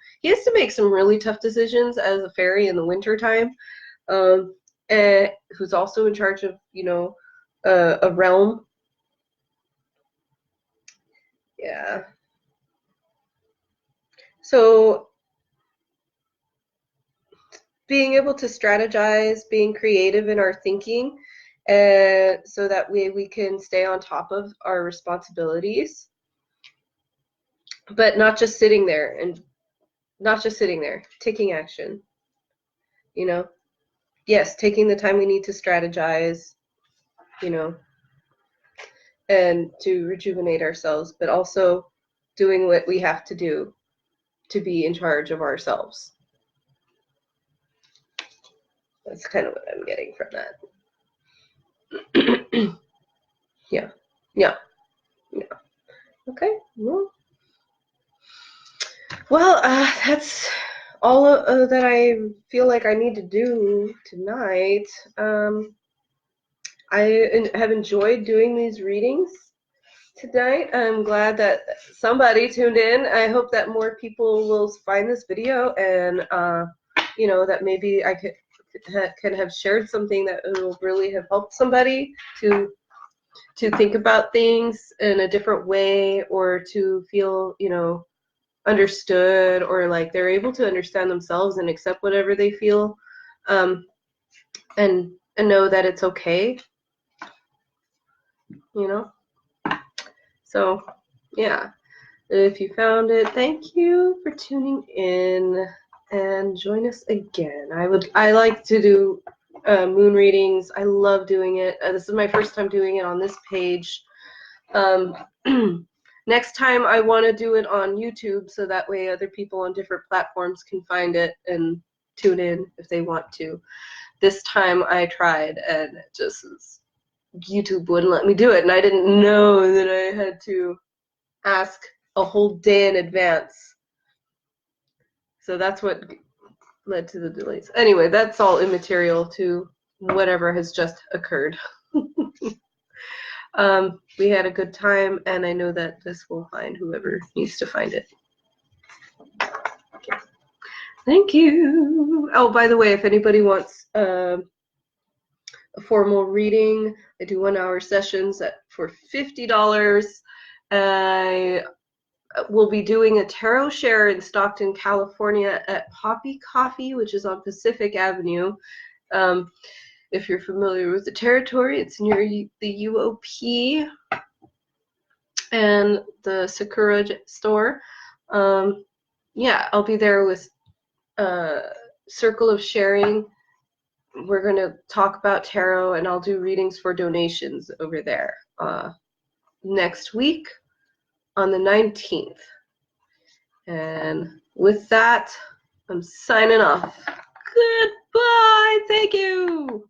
make some really tough decisions as a fairy in the winter time. And who's also in charge of, you know, a realm. Yeah. So being able to strategize, being creative in our thinking, so that way we can stay on top of our responsibilities, but not just sitting there taking action, you know. Yes, taking the time we need to strategize, you know, and to rejuvenate ourselves, but also doing what we have to do to be in charge of ourselves. That's kind of what I'm getting from that. Yeah. Okay. Well, that's all that I feel like I need to do tonight. I have enjoyed doing these readings tonight. I'm glad that somebody tuned in. I hope that more people will find this video and, you know, that maybe I can have shared something that will really have helped somebody to think about things in a different way, or to feel, you know, understood, or like they're able to understand themselves and accept whatever they feel, and know that it's okay, you know. So yeah, if you found it, thank you for tuning in, and join us again. I like to do moon readings. I love doing it. This is my first time doing it on this page. Next time I want to do it on YouTube, so that way other people on different platforms can find it and tune in if they want to. This time I tried, and it just YouTube wouldn't let me do it, and I didn't know that I had to ask a whole day in advance. So that's what led to the delays. Anyway, that's all immaterial to whatever has just occurred. We had a good time, and I know that this will find whoever needs to find it. Okay. Thank you. Oh, by the way, if anybody wants a formal reading, I do 1-hour sessions for $50. I will be doing a tarot share in Stockton, California at Poppy Coffee, which is on Pacific Avenue. If you're familiar with the territory, it's near the UOP and the Sakura store. Yeah, I'll be there with Circle of Sharing. We're going to talk about tarot, and I'll do readings for donations over there next week on the 19th. And with that, I'm signing off. Goodbye. Thank you.